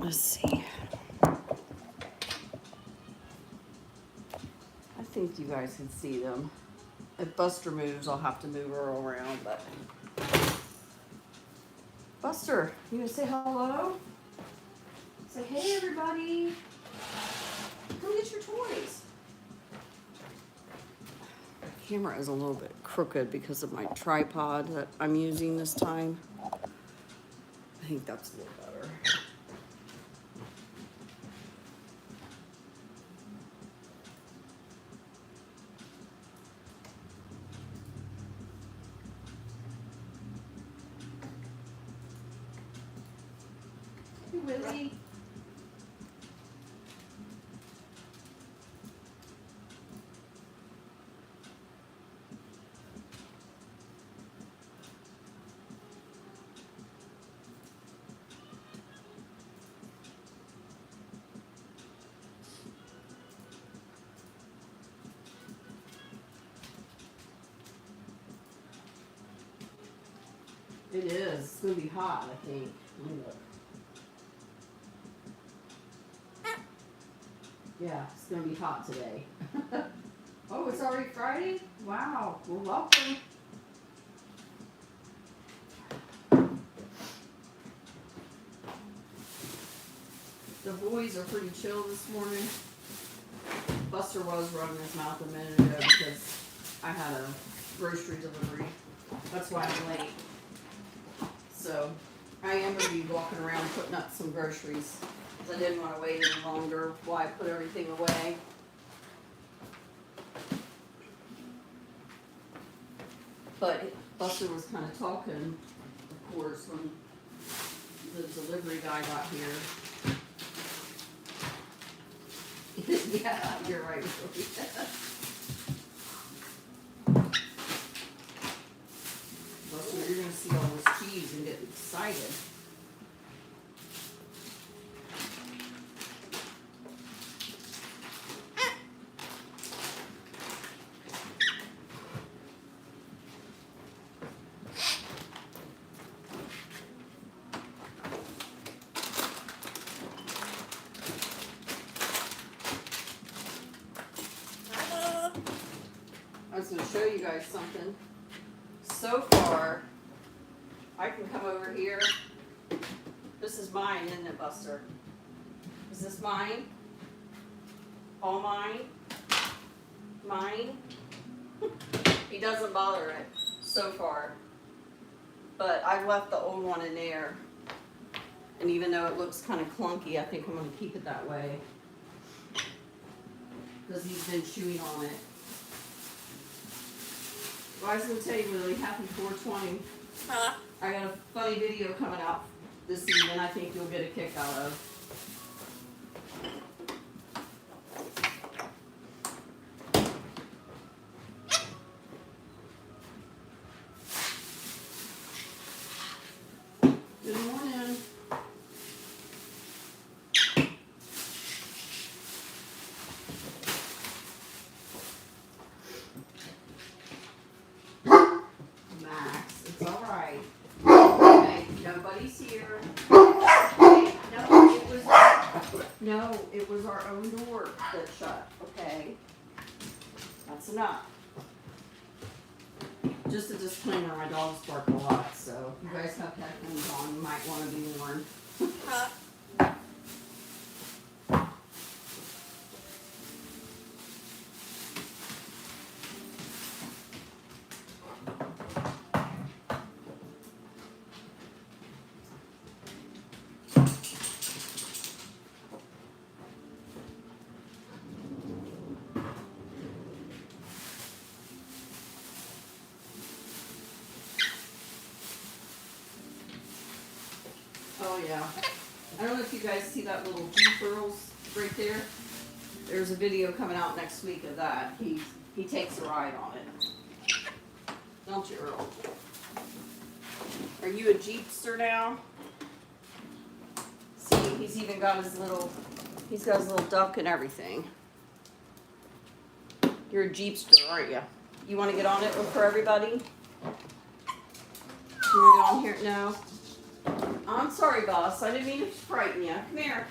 Let's see. I think you guys can see them. If Buster moves, I'll have to move her around, but. Buster, you gonna say hello? Say, hey everybody. Come get your toys. The camera is a little bit crooked because of my tripod that I'm using this time. I think that's a little better. Hey, Willie. It is. It's gonna be hot, I think. Let me look. Yeah, it's gonna be hot today. Oh, it's already Friday? Wow. Well, welcome. The boys are pretty chill this morning. Buster was running his mouth a minute ago because I had a grocery delivery. That's why I'm late. So I am going to be walking around putting up some groceries because I didn't want to wait any longer while I put everything away. But Buster was kind of talking, of course, when the delivery guy got here. Yeah, you're right, Billy. Buster, you're going to see all this cheese and get excited. I was going to show you guys something. So far, I can come over here. This is mine, isn't it, Buster? Is this mine? All mine? Mine? He doesn't bother it so far. But I left the old one in there. And even though it looks kind of clunky, I think I'm going to keep it that way. Because he's been chewing on it. Well, I was going to tell you, Willie, happy 420. I got a funny video coming out this evening I think you'll get a kick out of. Good morning. Max, it's all right. Okay, nobody's here. Okay, no, it was our own door that shut. Okay, that's enough. Just a disclaimer: my dogs bark a lot, so if you guys have headphones on, you might want to be warned. Oh yeah. I don't know if you guys see that little Jeep Earls right there. There's a video coming out next week of that. He takes a ride on it. Don't you, Earl? Are you a Jeepster now? See, he's got his little duck and everything. You're a Jeepster, aren't you? You want to get on it for everybody? You want to get on here? No. I'm I'm sorry, boss. I didn't mean to frighten you. Come here.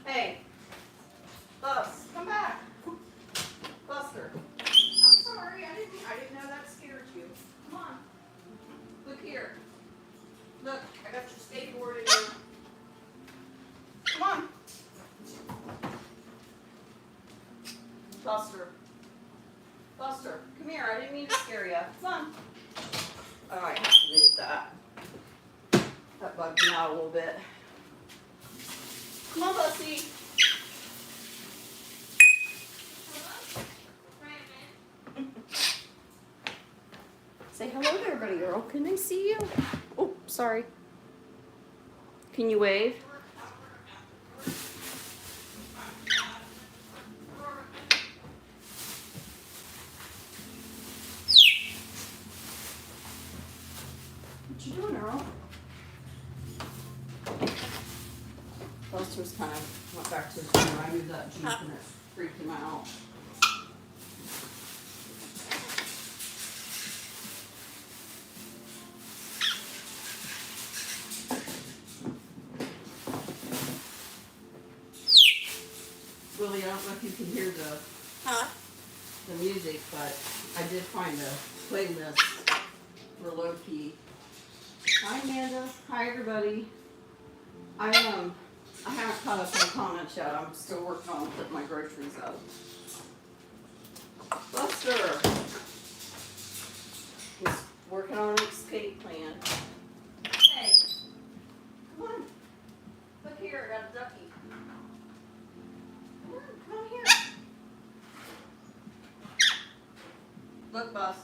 Hey. Bus, come back. Buster. I'm sorry. I didn't know that scared you. Come on. Look here. Look, I got your skateboard in here. Come on. Buster. Buster, come here. I didn't mean to scare you. Come on. All right, have to move that. That bugged me out a little bit. Come on, Bussy. Say hello to everybody, girl. Can they see you? Oh, sorry. Can you wave? What you doing, Earl? Buster's kind of went back to his room. I moved that Jeep and it freaked him out. Willie, I don't know if you can hear the music, but I did find a playlist for Low-Key. Hi, Amanda. Hi, everybody. I haven't caught up on comments yet. I'm still working on putting my groceries up. Buster is working on an escape plan. Hey, come on. Look here, I got a ducky. Come on here. Look, Bus.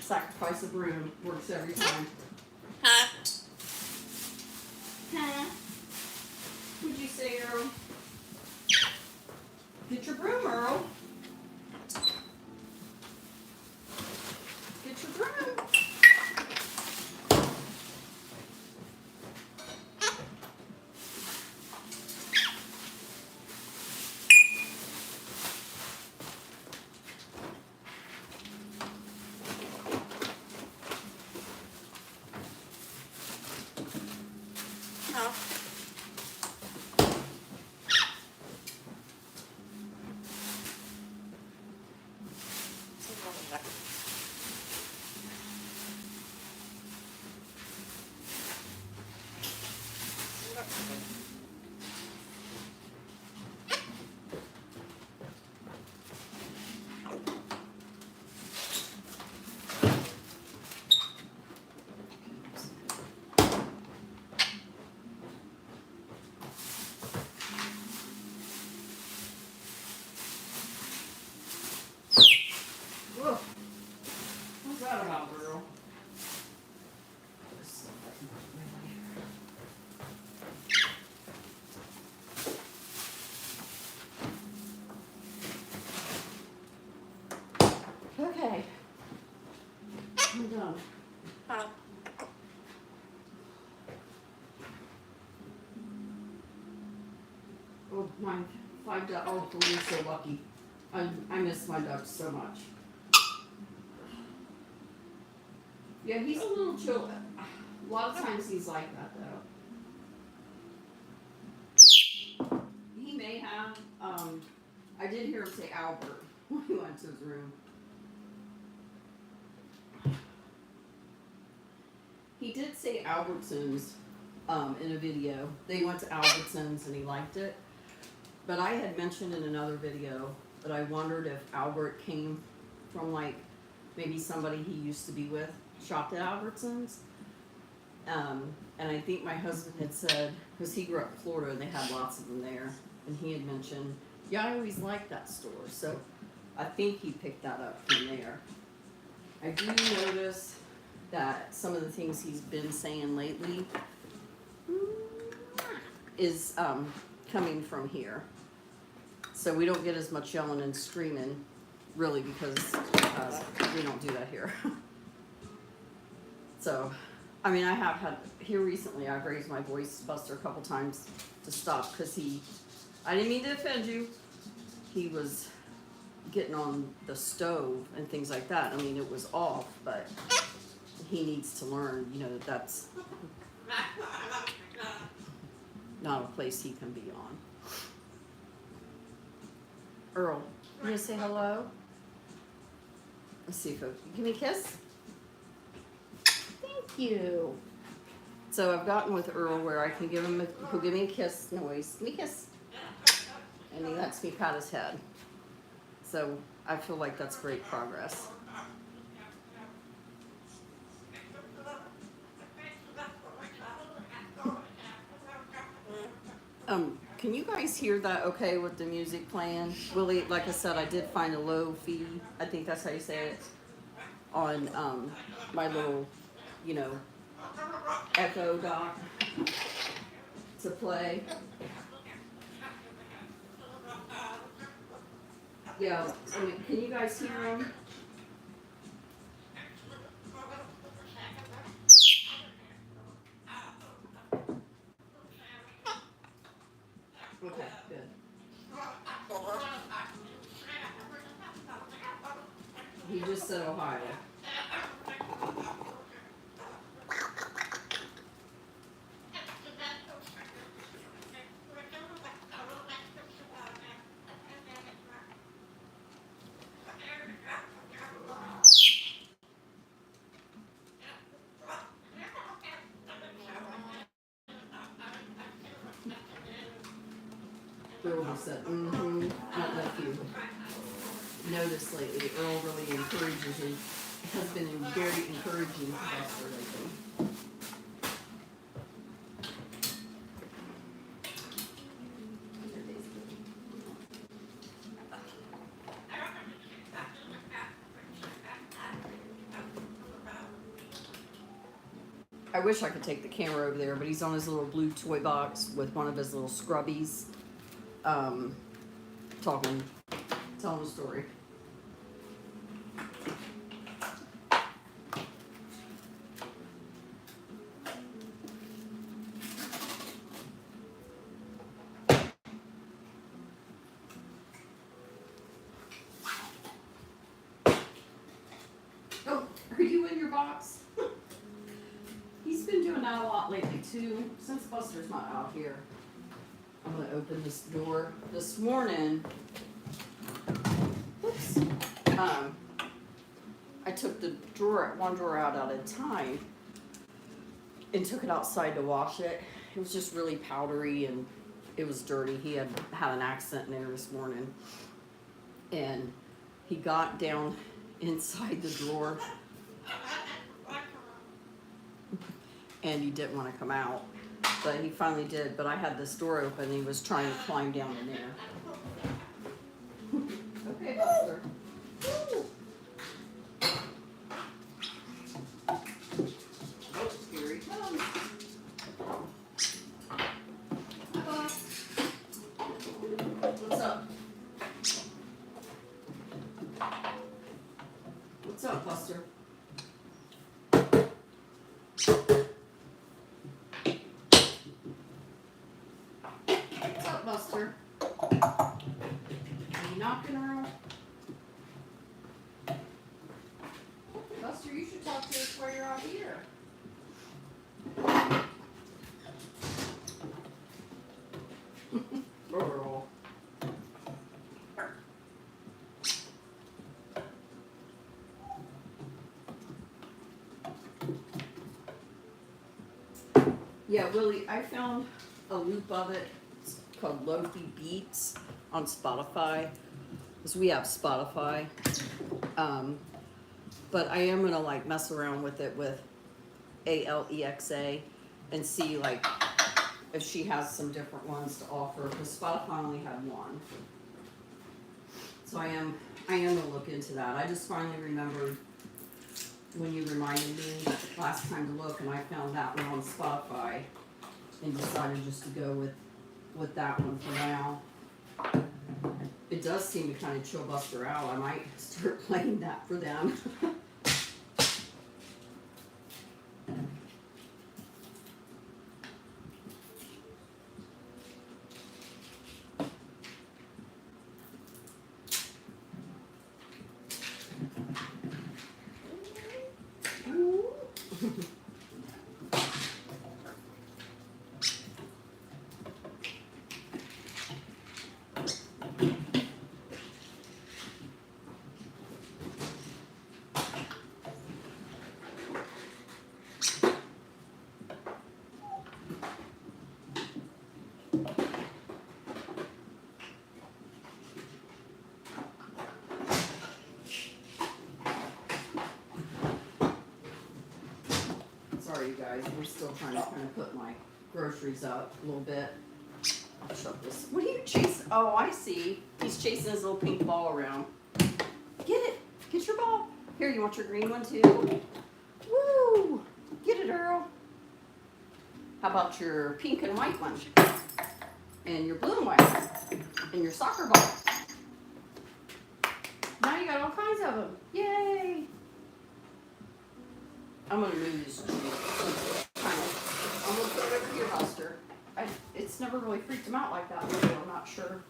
Sacrifice a broom works every time. Huh? What'd you say, Earl? Get your broom, Earl. Get your broom. What's that about, girl? Okay. I'm done. Oh, my 5 ducks. Oh, Louie's so lucky. I miss my ducks so much. Yeah, he's a little chill. A lot of times he's like that, though. He may have, I did hear him say Albert when he went to his room. He did say Albertsons in a video. They went to Albertsons and he liked it. But I had mentioned in another video that I wondered if Albert came from, like, maybe somebody he used to be with shopped at Albertsons. And I think my husband had said, because he grew up in Florida and they had lots of them there, and he had mentioned, yeah, I always liked that store. So I think he picked that up from there. I do notice that some of the things he's been saying lately is coming from here. So we don't get as much yelling and screaming, really, because we don't do that here. So, I mean, I have had, here recently, I've raised my voice to Buster a couple times to stop, because I didn't mean to offend you. He was getting on the stove and things like that. I mean, it was off, but he needs to learn, you know, that that's not a place he can be on. Earl, you gonna say hello? Let's see if give me a kiss. Thank you. So I've gotten with Earl where I can give him he'll give me a kiss noise. Give me a kiss. And he lets me pat his head. So I feel like that's great progress. Can you guys hear that okay with the music playing? Willie, like I said, I did find a low fee, I think that's how you say it, on my little, you know, Echo Dot to play. Yeah, I mean, can you guys hear him? Okay, good. He just said Ohio. Earl just said, mm-hmm. I don't know if you noticed lately, Earl really encourages and has been very encouraging to Buster lately. I wish I could take the camera over there, but he's on his little blue toy box with one of his little scrubbies, telling a story. Oh, are you in your box? He's been doing that a lot lately too, since Buster's not out here. I'm gonna open this door. This morning, oops, I took the one drawer out at a time and took it outside to wash it. It was just really powdery and it was dirty. He had an accident in there this morning. And he got down inside the drawer and he didn't want to come out. But he finally did. But I had this door open and he was trying to climb down in there. Okay, Buster. Woo. Oh, here he comes. Hi, Bob. What's up? What's up, Buster? What's up, Buster? Are you knocking around? Buster, you should talk to us while you're out here. Earl. Yeah, Willie, I found a loop of it. It's called Lofi Beats on Spotify. Because we have Spotify. But I am gonna like mess around with it with Alexa and see like if she has some different ones to offer. Because Spotify only had one. So I am gonna look into that. I just finally remembered when you reminded me last time to look, and I found that one on Spotify and decided just to go with that one for now. It does seem to kind of chill Buster out. I might start playing that for them. sorry you guys, I'm still trying to kind of put my groceries up a little bit. I'll shove this. What are you chasing? Oh, I see. He's chasing his little pink ball around. Get it. Get your ball. Here, you want your green one too? Woo! Get it, Earl. How about your pink and white one? And your blue and white? And your soccer ball? Now you got all kinds of them. Yay! I'm gonna move this tree. I'm gonna put it over here, Buster. It's never really freaked him out like that before. I'm not sure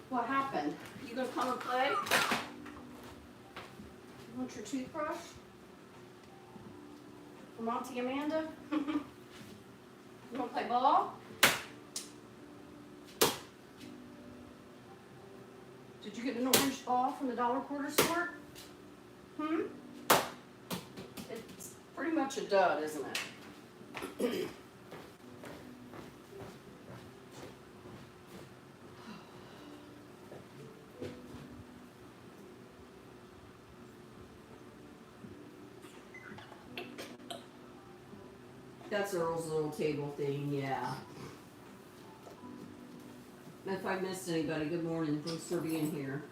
what happened. You gonna come and play? You want your toothbrush? From Auntie Amanda? You wanna play ball? Did you get an orange ball from the dollar quarter store? It's pretty much a dud, isn't it? That's Earl's little table thing, yeah. If I missed anybody, good morning. Thanks for being here.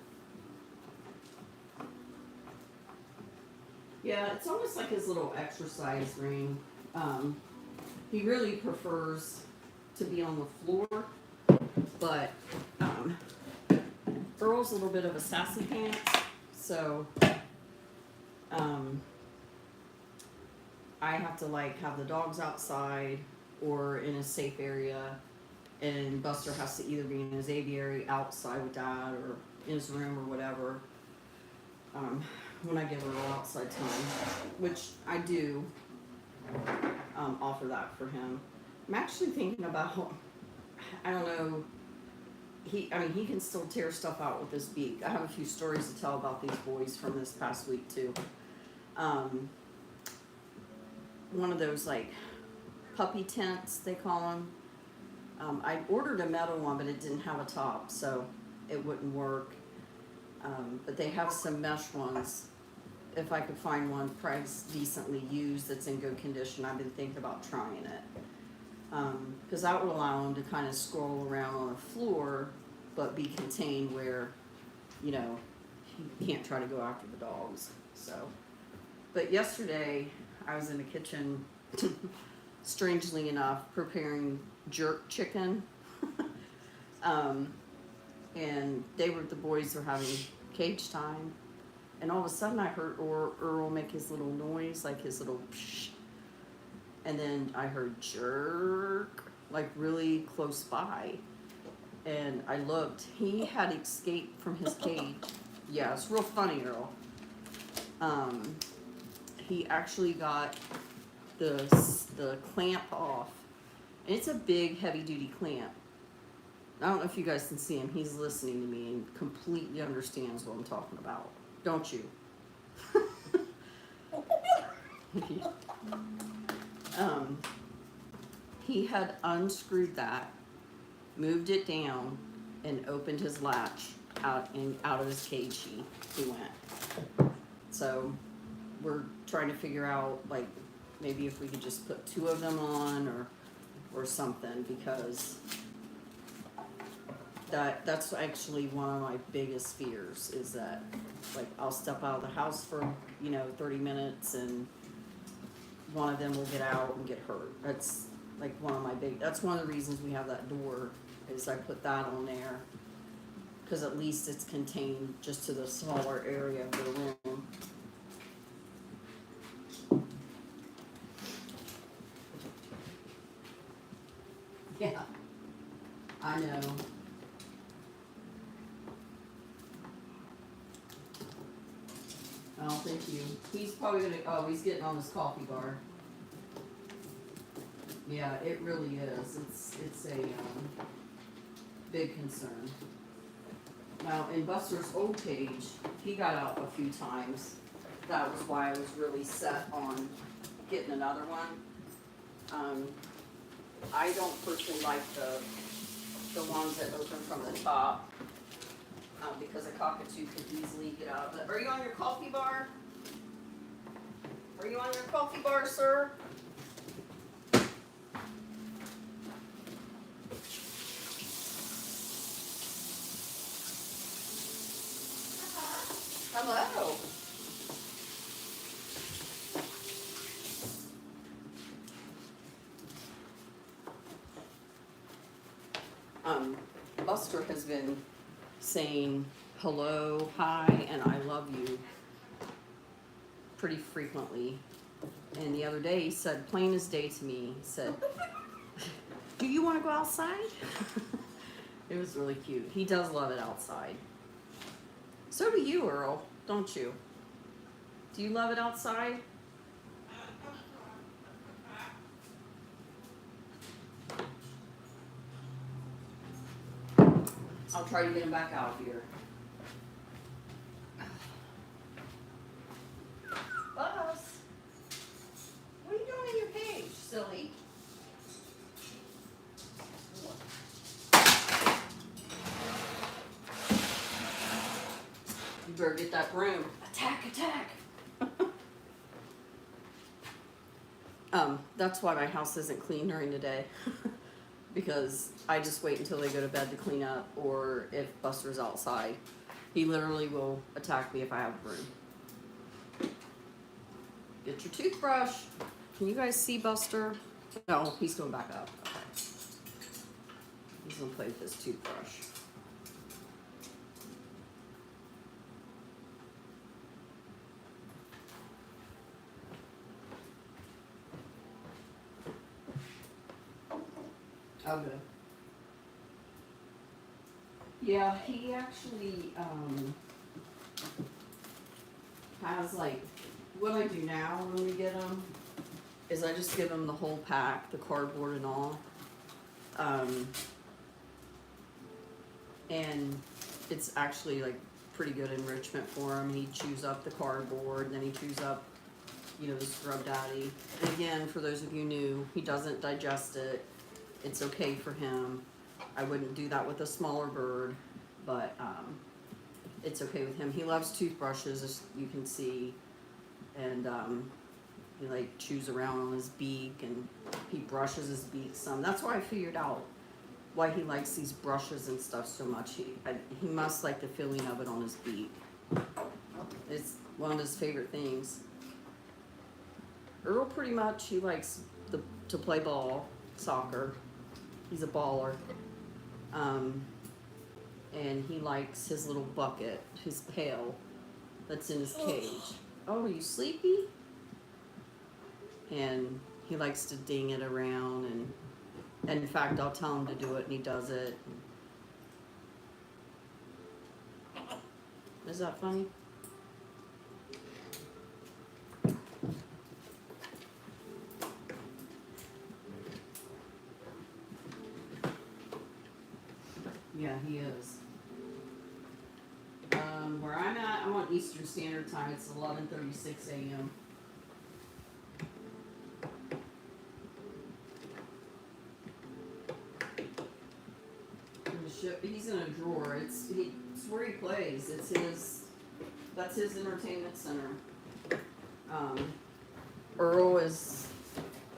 Yeah, it's almost like his little exercise ring. He really prefers to be on the floor, but Earl's a little bit of a sassy pants, so I have to like have the dogs outside or in a safe area, and Buster has to either be in his aviary outside with Dad or in his room or whatever. When I give Earl outside time, which I do offer that for him. I'm actually thinking about, I don't know, he can still tear stuff out with his beak. I have a few stories to tell about these boys from this past week too. One of those like puppy tents, they call them. I ordered a metal one, but it didn't have a top, so it wouldn't work. But they have some mesh ones. If I could find one priced decently used that's in good condition, I've been thinking about trying it. Because that would allow them to kind of scroll around on the floor, but be contained where, you know, you can't try to go after the dogs. So, but yesterday I was in the kitchen, strangely enough, preparing jerk chicken. And the boys were having cage time. And all of a sudden I heard Earl make his little noise, like his little psh. And then I heard jerk, like really close by. And I looked, he had escaped from his cage. Yeah, it's real funny, Earl. He actually got the clamp off. And it's a big heavy duty clamp. I don't know if you guys can see him. He's listening to me and completely understands what I'm talking about. Don't you? He had unscrewed that, moved it down, and opened his latch out of his cage. He went. So we're trying to figure out, like, maybe if we could just put 2 of them on or something, because that's actually one of my biggest fears, is that, like, I'll step out of the house for 30 minutes and one of them will get out and get hurt. That's like that's one of the reasons we have that door, is I put that on there, because at least it's contained just to the smaller area of the room. Yeah, I know. Oh, thank you. He's probably he's getting on his coffee bar. Yeah, it really is. It's a big concern. Now, in Buster's old cage, he got out a few times. That was why I was really set on getting another one. I don't personally like the ones that open from the top. Because a cockatoo could easily get out of it. Are you on your coffee bar? Are you on your coffee bar, sir? Hello. Buster has been saying hello, hi, and I love you pretty frequently. And the other day he said, plain as day to me, he said, do you want to go outside? It was really cute. He does love it outside. So do you, Earl, don't you? Do you love it outside? I'll try to get him back out here. Buzz, what are you doing in your cage, silly? You better get that broom. Attack, attack. That's why my house isn't clean during the day. Because I just wait until they go to bed to clean up, or if Buster's outside. He literally will attack me if I have a broom. Get your toothbrush. Can you guys see Buster? No, he's going back up. Okay. He's gonna play with his toothbrush. Okay. Yeah, he actually has like, what I do now when we get him is I just give him the whole pack, the cardboard and all. And it's actually like pretty good enrichment for him. He chews up the cardboard, and then he chews up, you know, the Scrub Daddy. And again, for those of you new, he doesn't digest it. It's okay for him. I wouldn't do that with a smaller bird, but it's okay with him. He loves toothbrushes, as you can see, and he like chews around on his beak, and he brushes his beak some. That's why I figured out why he likes these brushes and stuff so much. He must like the feeling of it on his beak. It's one of his favorite things. Earl pretty much, he likes to play ball, soccer. He's a baller. And he likes his little bucket, his pail that's in his cage. Oh, are you sleepy? And he likes to ding it around, and in fact, I'll tell him to do it, and he does it. Is that funny? Yeah, he is. Where I'm at, I'm on Eastern Standard Time. It's 11:36 a.m. He's in a drawer. It's where he plays. That's his entertainment center. Earl is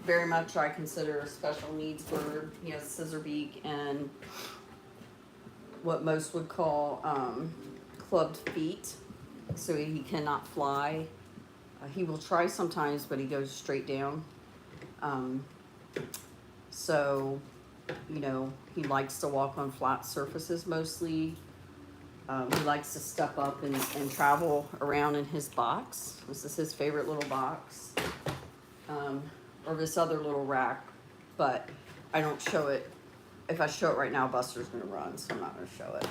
very much, I consider, a special needs bird. He has scissor beak and what most would call clubbed feet, so he cannot fly. He will try sometimes, but he goes straight down. So, you know, he likes to walk on flat surfaces mostly. He likes to step up and travel around in his box. This is his favorite little box. Or this other little rack, but I don't show it. If I show it right now, Buster's gonna run, so I'm not gonna show it.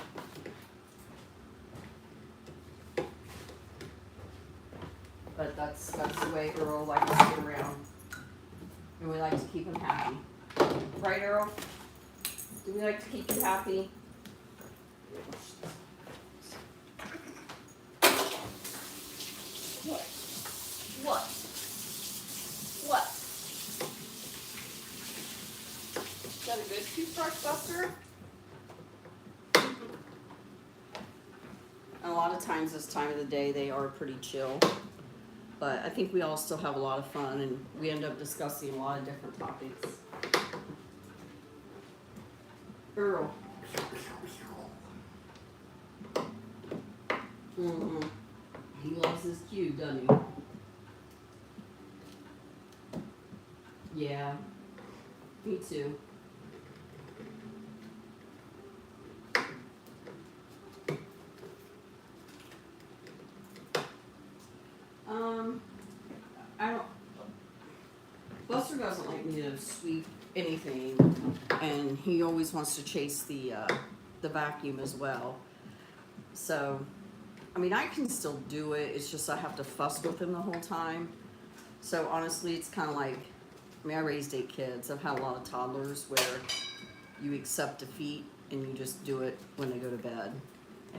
But that's the way Earl likes to get around. And we like to keep him happy. Right, Earl? Do we like to keep you happy? What? What? What? Is that a good toothbrush, Buster? And a lot of times this time of the day they are pretty chill. But I think we all still have a lot of fun, and we end up discussing a lot of different topics. Earl. Mm-hmm. He loves his cube, doesn't he? Yeah, me too. I don't. Buster doesn't like me to sweep anything, and he always wants to chase the vacuum as well. So, I mean, I can still do it. It's just I have to fuss with him the whole time. So honestly, it's kind of like, I mean, I raised 8 kids. I've had a lot of toddlers where you accept defeat and you just do it when they go to bed.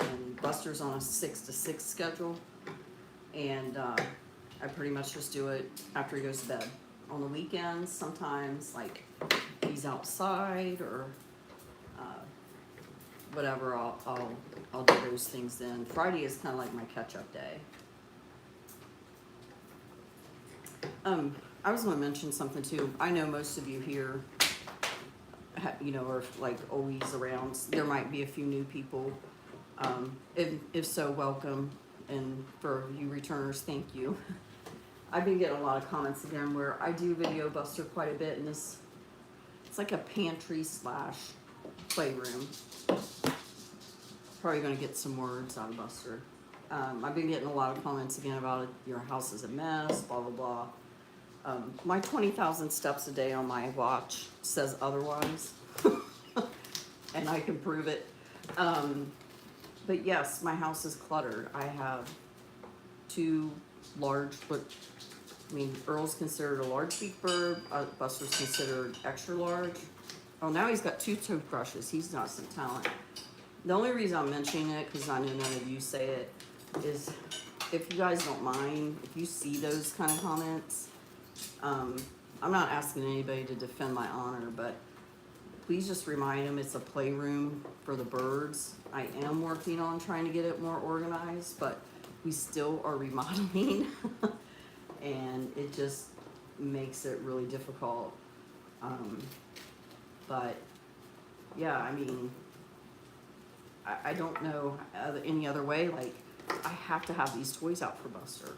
And Buster's on a 6 to 6 schedule, and I pretty much just do it after he goes to bed. On the weekends, sometimes like he's outside or whatever, I'll do those things then. Friday is kind of like my catch-up day. I was going to mention something too. I know most of you here, are like always around. There might be a few new people. If so, welcome. And for you returners, thank you. I've been getting a lot of comments again where I do video Buster quite a bit, and it's like a pantry / playroom. Probably going to get some words out of Buster. I've been getting a lot of comments again about your house is a mess, blah, blah, blah. My 20,000 steps a day on my watch says otherwise, and I can prove it. But yes, my house is cluttered. I have 2 large, Earl's considered a large beak bird. Buster's considered extra large. Oh, now he's got 2 toothbrushes. He's not some talent. The only reason I'm mentioning it, because I know none of you say it, is if you guys don't mind, if you see those kind of comments, I'm not asking anybody to defend my honor, but please just remind them it's a playroom for the birds. I am working on trying to get it more organized, but we still are remodeling, and it just makes it really difficult. But yeah, I mean, I don't know any other way. Like, I have to have these toys out for Buster,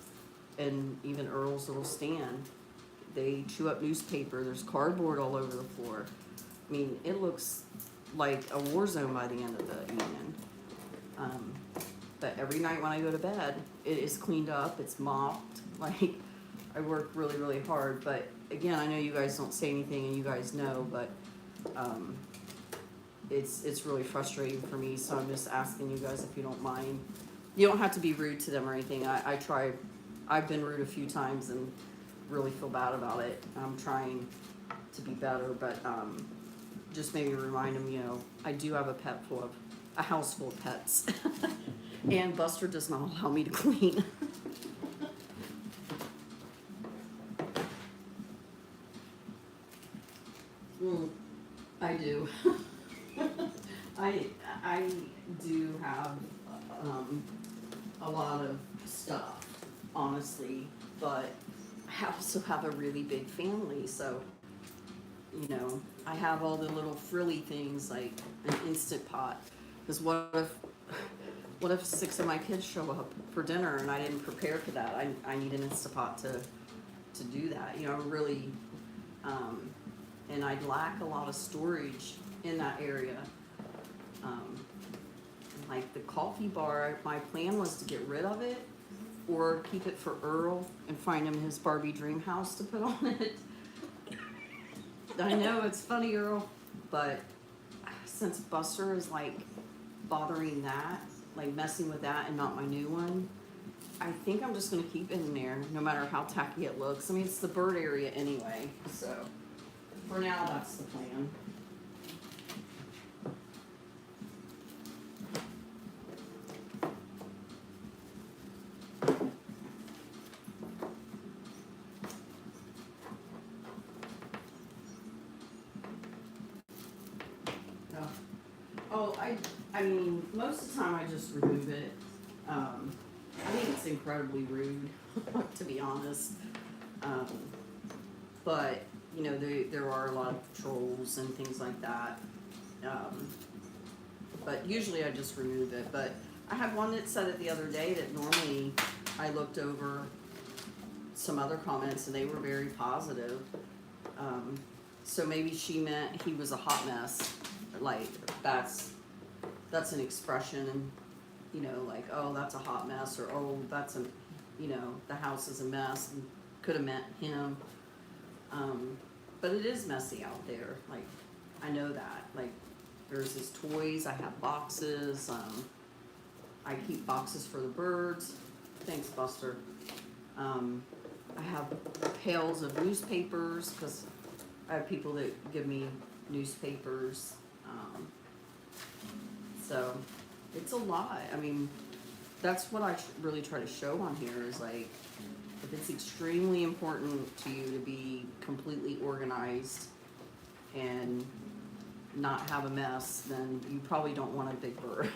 and even Earl's little stand. They chew up newspaper. There's cardboard all over the floor. I mean, it looks like a war zone by the end of the evening. But every night when I go to bed, it is cleaned up. It's mopped. Like, I work really, really hard. But again, I know you guys don't say anything, and you guys know, but it's really frustrating for me. So I'm just asking you guys if you don't mind. You don't have to be rude to them or anything. I try. I've been rude a few times and really feel bad about it. I'm trying to be better, but just maybe remind them, I do have a house full of pets, and Buster does not allow me to clean. I do. I do have a lot of stuff, honestly, but I also have a really big family, so I have all the little frilly things like an Instant Pot. Because what if 6 of my kids show up for dinner and I didn't prepare for that? I need an Instant Pot to do that. Really, and I'd lack a lot of storage in that area. Like the coffee bar, my plan was to get rid of it or keep it for Earl and find him his Barbie dream house to put on it. I know it's funny, Earl, but since Buster is like bothering that, like messing with that and not my new one, I think I'm just gonna keep it in there no matter how tacky it looks. I mean, it's the bird area anyway, so for now that's the plan. I mean, most of the time I just remove it. I think it's incredibly rude, to be honest. But, there are a lot of trolls and things like that. But usually I just remove it. But I had one that said it the other day that normally I looked over some other comments and they were very positive. So maybe she meant he was a hot mess. Like that's an expression, and you know, like, oh, that's a hot mess, or oh, that's a, you know, the house is a mess, and could have meant him. But it is messy out there. Like, I know that. Like, there's his toys. I have boxes. I keep boxes for the birds. Thanks, Buster. I have pails of newspapers because I have people that give me newspapers. So it's a lot. I mean, that's what I really try to show on here is like, if it's extremely important to you to be completely organized and not have a mess, then you probably don't want a big bird.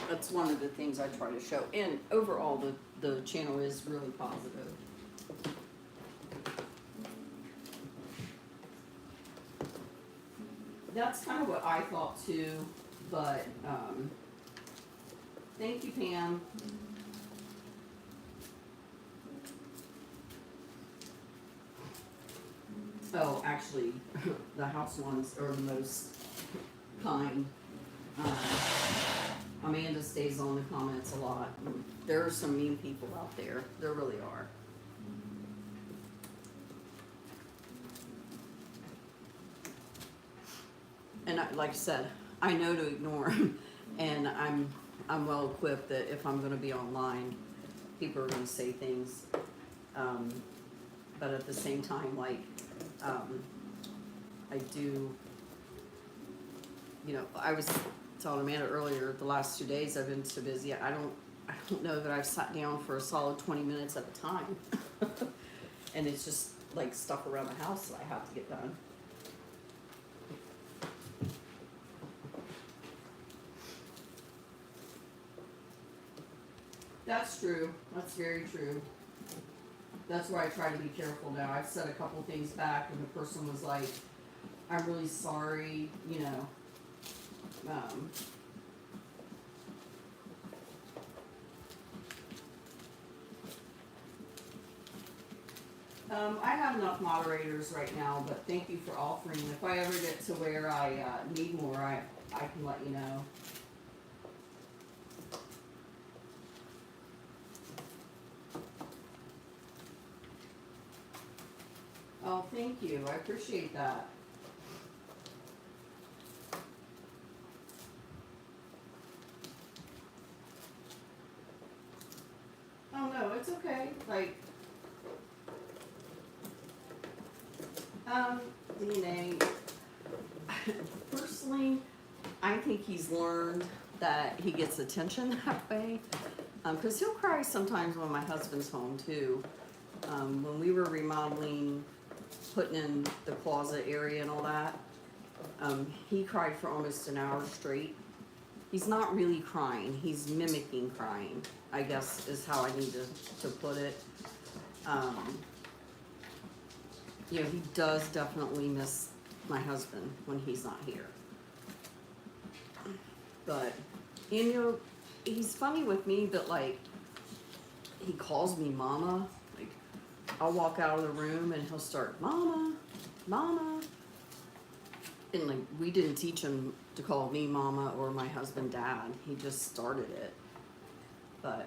That's one of the things I try to show. And overall, the channel is really positive. That's kind of what I thought too, but thank you, Pam. Oh, actually, the house ones are the most kind. Amanda stays on the comments a lot. There are some mean people out there. There really are. And like I said, I know to ignore them, and I'm well equipped that if I'm going to be online, people are going to say things. But at the same time, like I do, you know, I was telling Amanda earlier, the last 2 days I've been so busy. I don't know that I've sat down for a solid 20 minutes at a time, and it's just like stuff around the house that I have to get done. That's true. That's very true. That's why I try to be careful now. I've said a couple things back, and the person was like, "I'm really sorry," you know. I have enough moderators right now, but thank you for offering. If I ever get to where I need more, I can let you know. Oh, thank you. I appreciate that. Oh, no, it's okay. Like, DNA, personally, I think he's learned that he gets attention that way. Because he'll cry sometimes when my husband's home, too. When we were remodeling, putting in the closet area and all that, he cried for almost an hour straight. He's not really crying. He's mimicking crying, I guess is how I need to put it. You know, he does definitely miss my husband when he's not here. But, you know, he's funny with me, but like, he calls me mama. Like, I'll walk out of the room and he'll start, mama, mama. And like, we didn't teach him to call me mama or my husband dad. He just started it. But,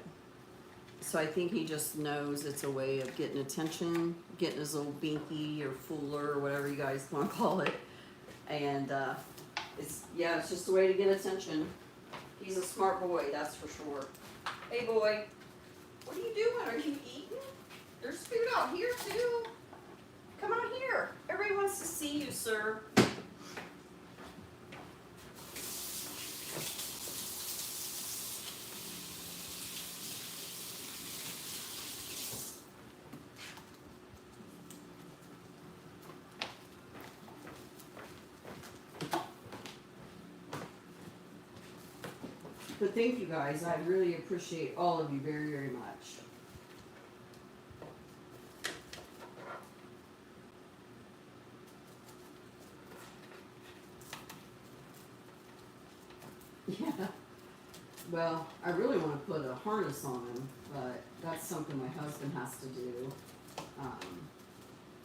so I think he just knows it's a way of getting attention, getting his little binky or fooler or whatever you guys want to call it. And it's just a way to get attention. He's a smart boy, that's for sure. Hey boy, what are you doing? Are you eating? There's food out here too. Come on here. Everybody wants to see you, sir. But thank you guys. I really appreciate all of you very, very much. Yeah. Well, I really want to put a harness on him, but that's something my husband has to do.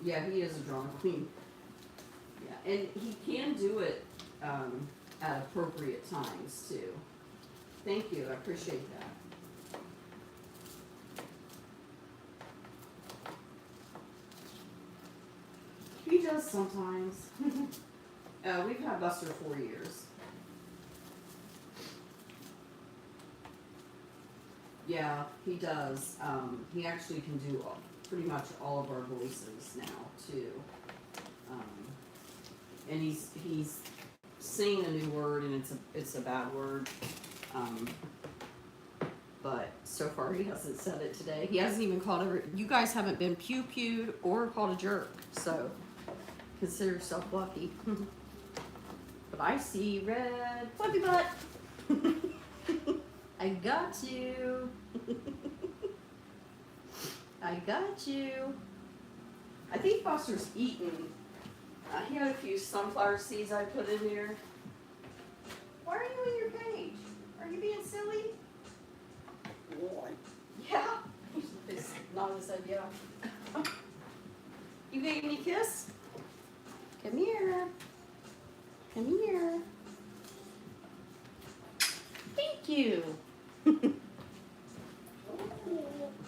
Yeah, he is a drama queen. Yeah, and he can do it at appropriate times too. Thank you, I appreciate that. He does sometimes. We've had Buster 4 years. Yeah, he does. He actually can do pretty much all of our voices now too. And he's saying a new word, and it's a bad word. But so far he hasn't said it today. He hasn't even called you guys haven't been pew-pewed or called a jerk, so consider yourself lucky. But I see red fluffy butt. I got you. I got you. I think Buster's eaten. He had a few sunflower seeds I put in here. Why are you in your cage? Are you being silly? Yeah. He's nodding his head, yeah. You gave me a kiss? Come here. Come here. Thank you.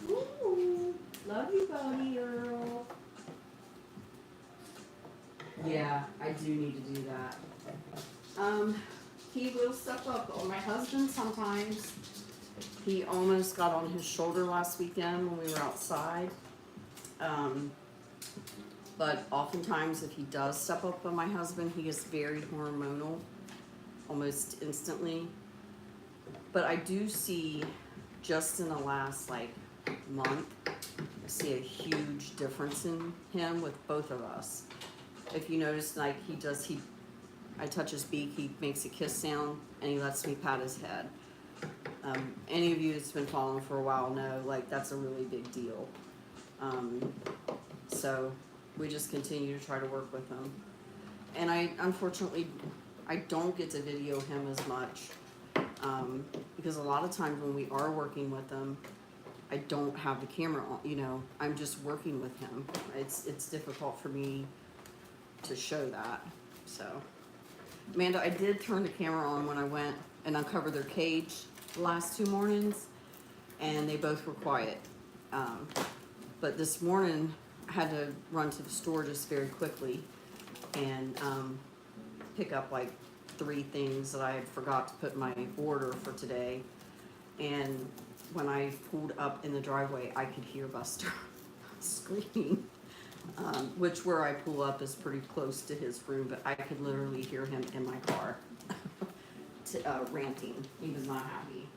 Ooh. Love you, Bodie Earl. Yeah, I do need to do that. He will step up on my husband sometimes. He almost got on his shoulder last weekend when we were outside. But oftentimes if he does step up on my husband, he gets very hormonal almost instantly. But I do see just in the last month, I see a huge difference in him with both of us. If you notice, I touch his beak, he makes a kiss sound, and he lets me pat his head. Any of you that's been following for a while know, that's a really big deal. So we just continue to try to work with him. And unfortunately, I don't get to video him as much, because a lot of times when we are working with him, I don't have the camera on, I'm just working with him. It's difficult for me to show that, so. Amanda, I did turn the camera on when I went and uncovered their cage the last 2 mornings, and they both were quiet. But this morning, I had to run to the store just very quickly and pick up 3 things that I had forgot to put in my order for today. And when I pulled up in the driveway, I could hear Buster screaming. Which where I pull up is pretty close to his room, but I could literally hear him in my car ranting. He was not happy.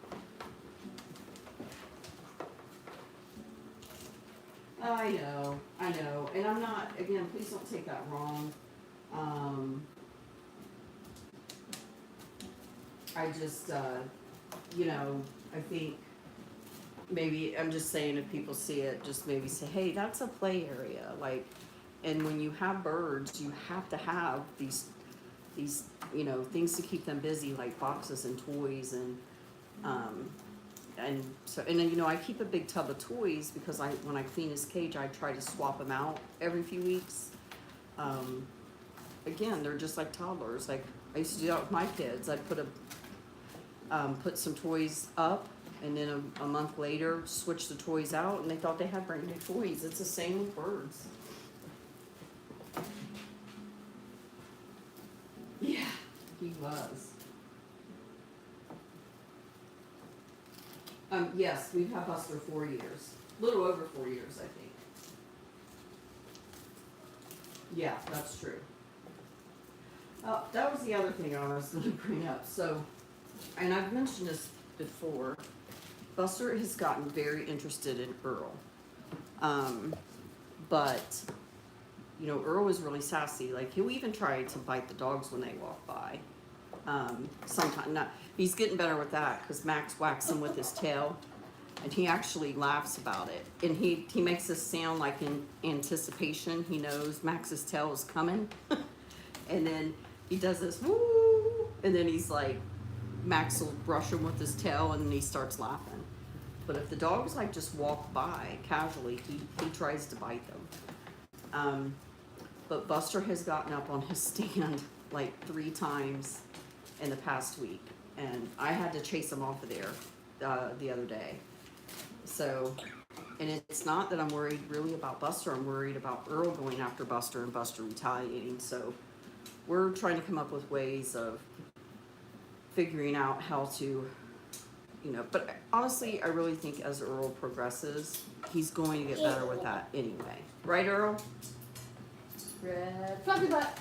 I know, and I'm not, again, please don't take that wrong. I just, I think maybe, I'm just saying if people see it, just maybe say, hey, that's a play area. And when you have birds, you have to have these things to keep them busy, like boxes and toys and then, I keep a big tub of toys because when I clean his cage, I try to swap them out every few weeks. Again, they're just like toddlers. I used to do that with my kids. I'd put some toys up, and then a month later, switch the toys out, and they thought they had brand new toys. It's the same with birds. Yeah, he was. Yes, we've had Buster 4 years. A little over 4 years, I think. Yeah, that's true. That was the other thing I was going to bring up. So, and I've mentioned this before, Buster has gotten very interested in Earl. But, Earl is really sassy. He'll even try to bite the dogs when they walk by. Sometimes not. He's getting better with that because Max whacks him with his tail, and he actually laughs about it. And he makes this sound like in anticipation. He knows Max's tail is coming, and then he does this woo, and then he's like, Max will brush him with his tail and then he starts laughing. But if the dogs like just walk by casually, he tries to bite them. But Buster has gotten up on his stand like 3 times in the past week, and I had to chase him off of there the other day. So, and it's not that I'm worried really about Buster. I'm worried about Earl going after Buster and Buster retaliating. So we're trying to come up with ways of figuring out how to, you know, but honestly, I really think as Earl progresses, he's going to get better with that anyway. Right, Earl? Red fluffy butt.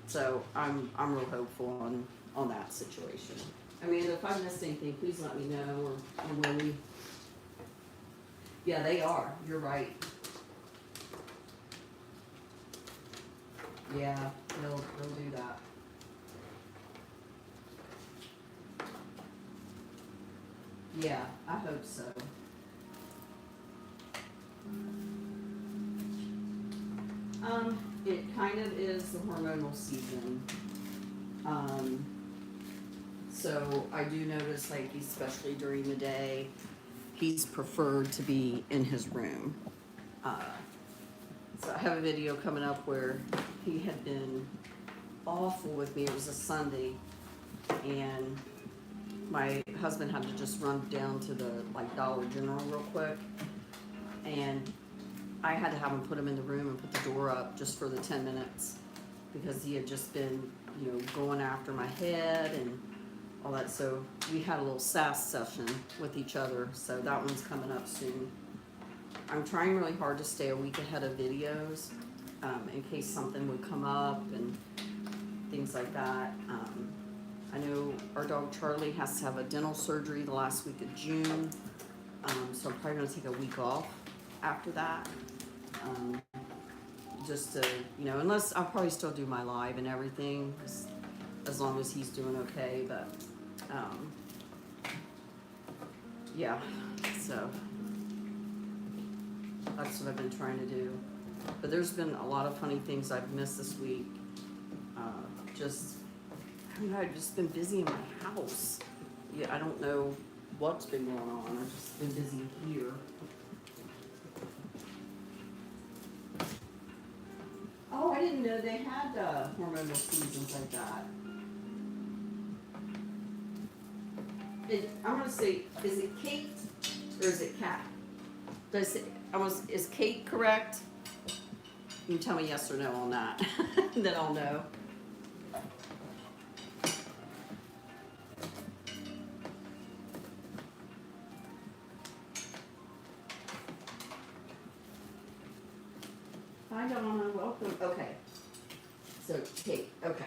So I'm real hopeful on that situation. I mean, if I missed anything, please let me know, or Willie. Yeah, they are. You're right. Yeah, they'll do that. Yeah, I hope so. It kind of is the hormonal season. So I do notice, like, especially during the day, he's preferred to be in his room. So I have a video coming up where he had been awful with me. It was a Sunday, and my husband had to just run down to the like Dollar General real quick, and I had to have him put him in the room and put the door up just for the 10 minutes because he had just been, you know, going after my head and all that. So we had a little sass session with each other. So that one's coming up soon. I'm trying really hard to stay a week ahead of videos in case something would come up and things like that. I know our dog Charlie has to have a dental surgery the last week of June. So I'm probably gonna take a week off after that. Just to, you know, unless I'll probably still do my live and everything as long as he's doing okay, but yeah, so that's what I've been trying to do. But there's been a lot of funny things I've missed this week. I don't know, I've just been busy in my house. Yeah, I don't know what's been going on. I've just been busy here. Oh, I didn't know they had hormonal seasons like that. I'm gonna say, is it Kate or is it Kat? Is Kate correct? You can tell me yes or no on that, then I'll know. Hi Donna, welcome. Okay. So Kate, okay.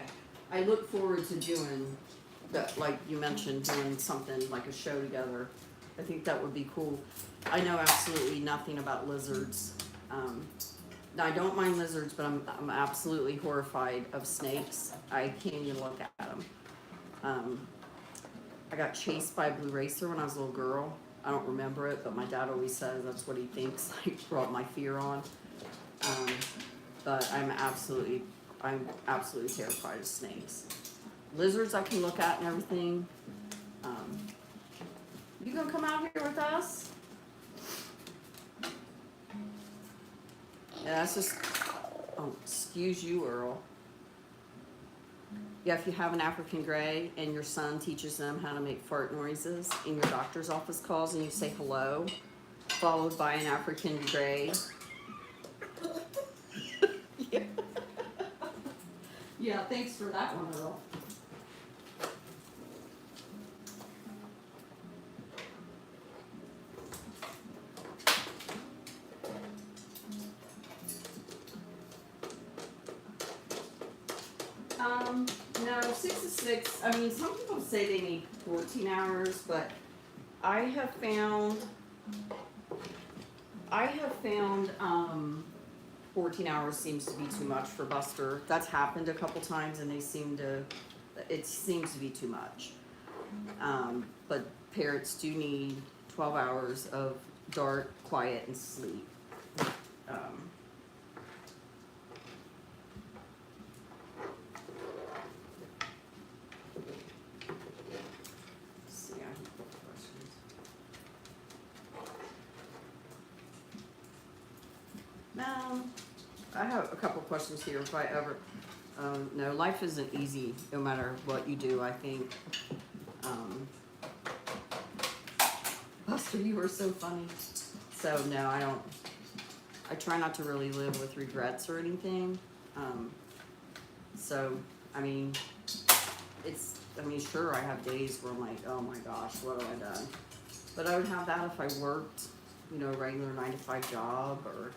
I look forward to doing that, like you mentioned, doing something like a show together. I think that would be cool. I know absolutely nothing about lizards. Now I don't mind lizards, but I'm absolutely horrified of snakes. I can't even look at them. I got chased by a blue racer when I was a little girl. I don't remember it, but my dad always says that's what he thinks like brought my fear on. But I'm absolutely terrified of snakes. Lizards I can look at and everything. You gonna come out here with us? Yeah, that's just, oh, excuse you, Earl. Yeah, if you have an African Grey and your son teaches them how to make fart noises in your doctor's office calls and you say hello, followed by an African Grey. Yeah. Yeah, thanks for that one, Earl. No, 6 to 6. I mean, some people say they need 14 hours, but I have found 14 hours seems to be too much for Buster. That's happened a couple times, and it seems to be too much. But parrots do need 12 hours of dark, quiet, and sleep. have a couple questions here if I ever, no, life isn't easy no matter what you do, I think. Buster, you were so funny. So no, I try not to really live with regrets or anything. So, I mean, sure, I have days where I'm like, oh my gosh, what have I done? But I would have that if I worked, you know, a regular 9-to-5 job or,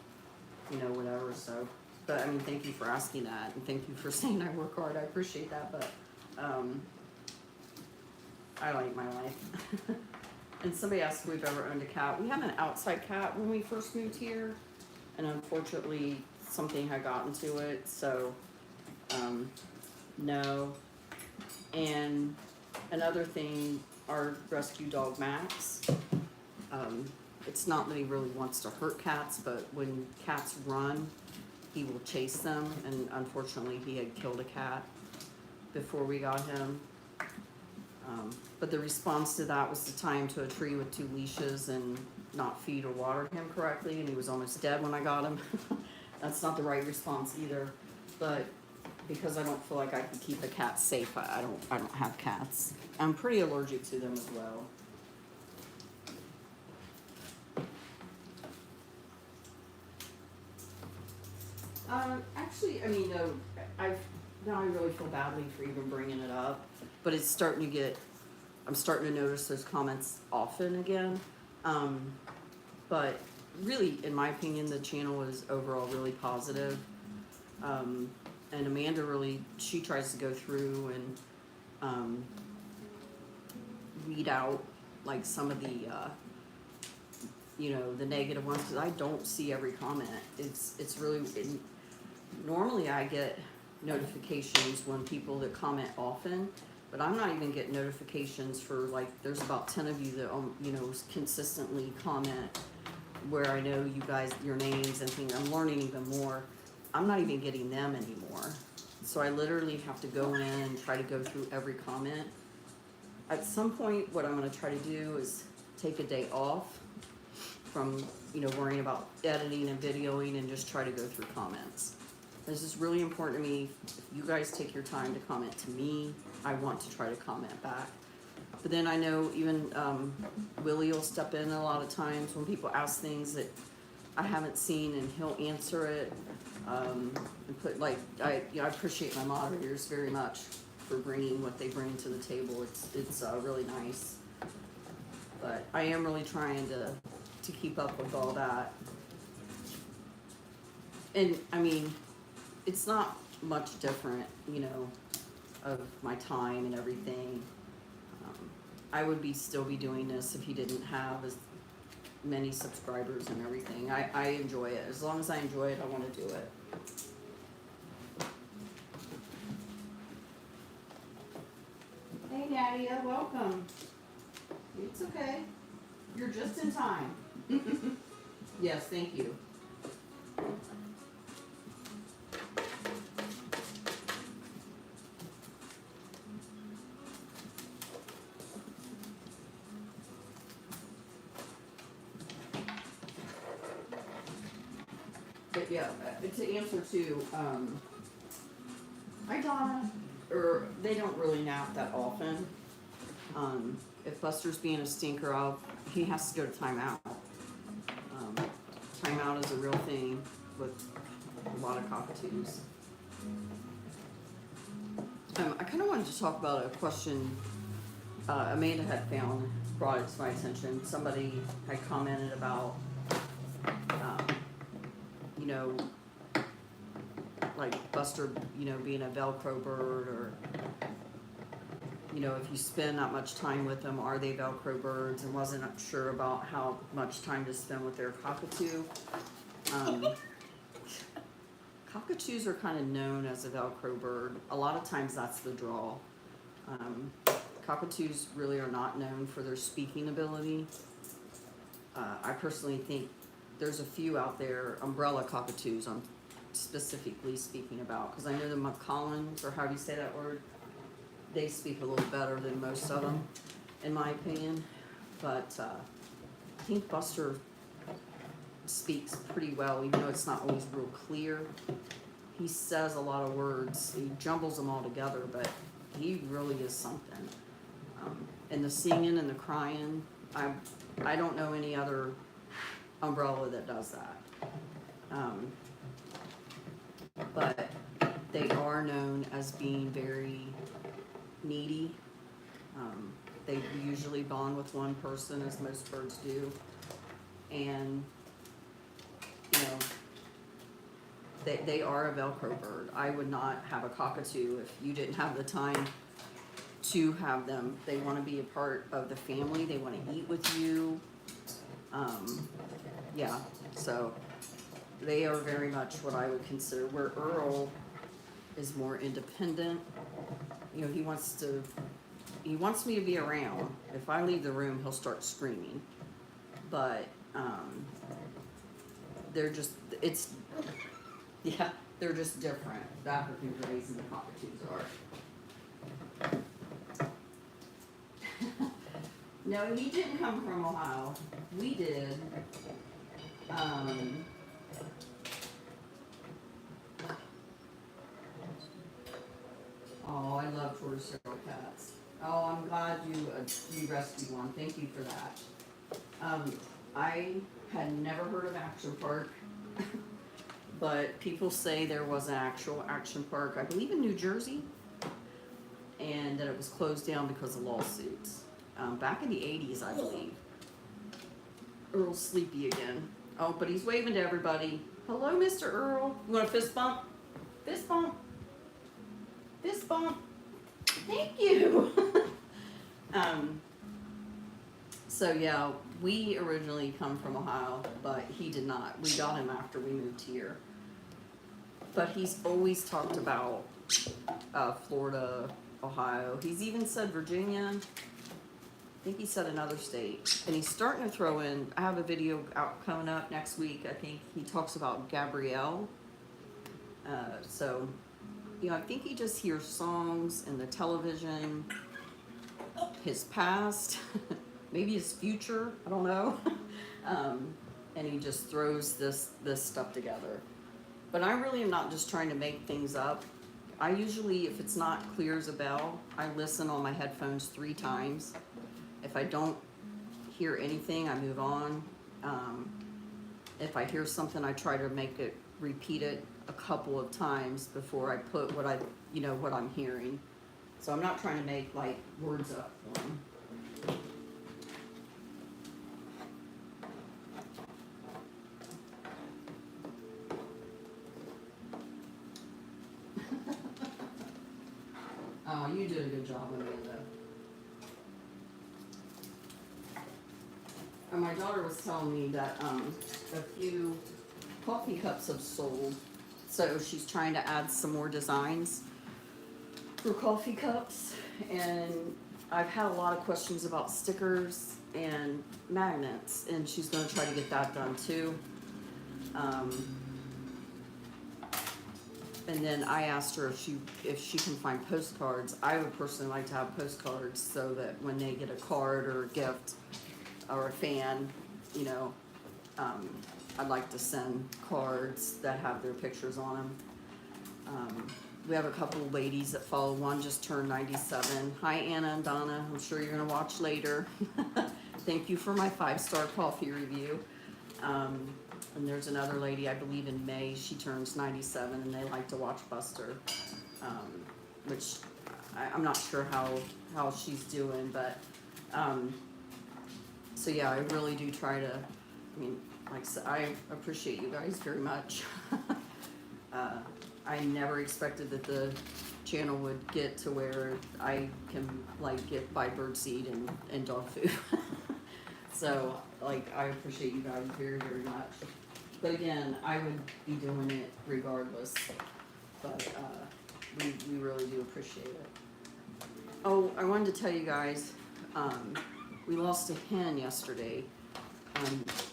you know, whatever, so. But, I mean, thank you for asking that, and thank you for saying I work hard, I appreciate that, but, I like my life. And somebody asked if we've ever owned a cat. We have an outside cat when we first moved here, and unfortunately, something had gotten to it, so, no. And another thing, our rescue dog Max, it's not that he really wants to hurt cats, but when cats run, he will chase them, and unfortunately he had killed a cat before we got him. But the response to that was to tie him to a tree with 2 leashes and not feed or water him correctly, and he was almost dead when I got him. That's not the right response either, but because I don't feel like I can keep a cat safe, I don't have cats. I'm pretty allergic to them as well. Actually, I mean, no, now I really feel badly for even bringing it up, but it's starting to I'm starting to notice those comments often again. But really, in my opinion, the channel is overall really positive. And Amanda really, she tries to go through and weed out like some of the, you know, the negative ones, because I don't see every comment. It's really, normally I get notifications when people that comment often, but I'm not even getting notifications for, like, there's about 10 of you that, you know, consistently comment where I know you guys, your names and things. I'm learning even more. I'm not even getting them anymore. So I literally have to go in and try to go through every comment. At some point, what I'm gonna try to do is take a day off from, you know, worrying about editing and videoing and just try to go through comments. This is really important to me. If you guys take your time to comment to me, I want to try to comment back. But then I know even Willie will step in a lot of times when people ask things that I haven't seen, and he'll answer it. And put, like, I appreciate my moderators very much for bringing what they bring to the table. It's really nice. But I am really trying to keep up with all that. And I mean, it's not much different, you know, of my time and everything. I would still be doing this if he didn't have as many subscribers and everything. I enjoy it. As long as I enjoy it, I want to do it. Hey, Nadia, welcome. It's okay. You're just in time. Yes, thank you. But yeah, to answer to, hi Donna, or they don't really nap that often. If Buster's being a stinker, he has to go to timeout. Timeout is a real thing with a lot of cockatoos. I kind of wanted to talk about a question Amanda had brought it to my attention. Somebody had commented about, you know, like Buster, you know, being a Velcro bird, or, you know, if you spend that much time with them, are they Velcro birds? And wasn't sure about how much time to spend with their cockatoo. Cockatoos are kind of known as a Velcro bird. A lot of times that's the draw. Cockatoos really are not known for their speaking ability. I personally think there's a few out there, umbrella cockatoos I'm specifically speaking about, because I know the McCollins, or how do you say that word? They speak a little better than most of them, in my opinion. But I think Buster, speaks pretty well, even though it's not always real clear. He says a lot of words. He jumbles them all together, but he really is something. And the singing and the crying, I don't know any other umbrella that does that. But they are known as being very needy. They usually bond with one person, as most birds do. And, you know, they are a Velcro bird. I would not have a cockatoo if you didn't have the time to have them. They want to be a part of the family. They want to eat with you. Yeah, so they are very much what I would consider, where Earl is more independent. You know, he wants me to be around. If I leave the room, he'll start screaming. But they're just they're just different. The African Greys and the cockatoos are. No, he didn't come from Ohio. We did. Oh, I love tortoiseshell cats. Oh, I'm glad you rescued one. Thank you for that. I had never heard of Action Park, but people say there was an actual Action Park, I believe in New Jersey, and that it was closed down because of lawsuits. Back in the 80s, I believe. Earl's sleepy again. Oh, but he's waving to everybody. Hello, Mr. Earl. You want a fist bump? Fist bump. Fist bump. Thank you. So yeah, we originally come from Ohio, but he did not. We got him after we moved here. But he's always talked about Florida, Ohio. He's even said Virginia. I think he said another state. And he's starting to throw in, I have a video out coming up next week. I think he talks about Gabrielle. So, you know, I think he just hears songs and the television, his past, maybe his future, I don't know. And he just throws this stuff together. But I really am not just trying to make things up. I usually, if it's not clear as a bell, I listen on my headphones 3 times. If I don't hear anything, I move on. If I hear something, I try to repeat it a couple of times before I put what I'm hearing. So I'm not trying to make like words up for them. Oh, you did a good job, Amanda. And my daughter was telling me that a few coffee cups have sold, so she's trying to add some more designs for coffee cups. And I've had a lot of questions about stickers and magnets, and she's going to try to get that done too. And then I asked her if she can find postcards. I would personally like to have postcards so that when they get a card or a gift or a fan, you know, I'd like to send cards that have their pictures on them. We have a couple of ladies that follow. One just turned 97. Hi, Anna and Donna. I'm sure you're going to watch later. Thank you for my 5-star coffee review. And there's another lady, I believe in May, she turns 97, and they like to watch Buster, which I'm not sure how she's doing, but, so yeah, I really do try to, I mean, like I said, I appreciate you guys very much. I never expected that the channel would get to where I can, like, buy birdseed and dog food. So, like, I appreciate you guys very, very much. But again, I would be doing it regardless. But we really do appreciate it. Oh, I wanted to tell you guys, we lost a hen yesterday.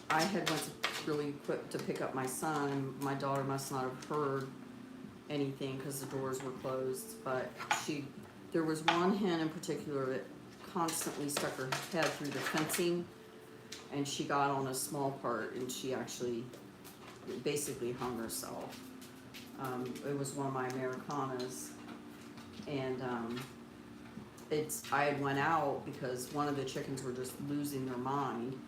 I had went really quick to pick up my son. My daughter must not have heard anything because the doors were closed. But there was one hen in particular that constantly stuck her head through the fencing. and she got on a small part, and she actually basically hung herself. It was one of my Americanas, and I had went out because one of the chickens were just losing their mind,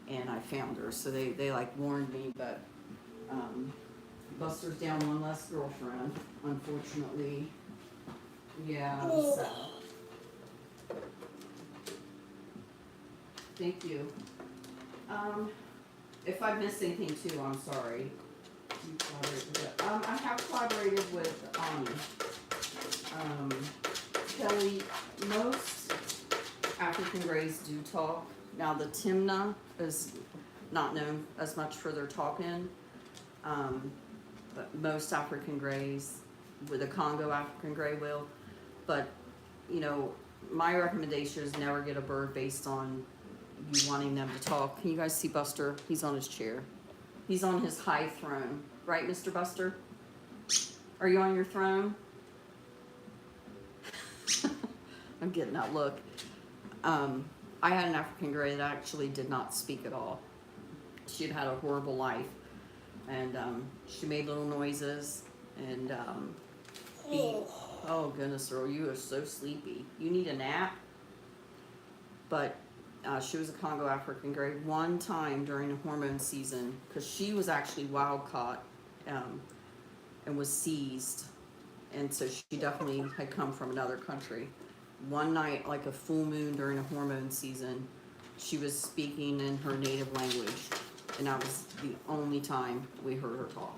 and I found her. So they like warned me, but Buster's down one less girlfriend, unfortunately. Yeah, so. Thank you. If I missed anything too, I'm sorry. You collaborated with it. I have collaborated with Kelly. Most African Greys do talk. Now the Timna is not known as much for their talking. But most African Greys, with the Congo African Grey will. But, you know, my recommendation is never get a bird based on you wanting them to talk. Can you guys see Buster? He's on his chair. He's on his high throne. Right, Mr. Buster? Are you on your throne? I'm getting that look. I had an African Grey that actually did not speak at all. She'd had a horrible life. And she made little noises. And oh goodness, Earl, you are so sleepy. You need a nap? But she was a Congo African Grey one time during the hormone season, because she was actually wild caught and was seized, and so she definitely had come from another country. One night, like a full moon during the hormone season, she was speaking in her native language, and that was the only time we heard her talk.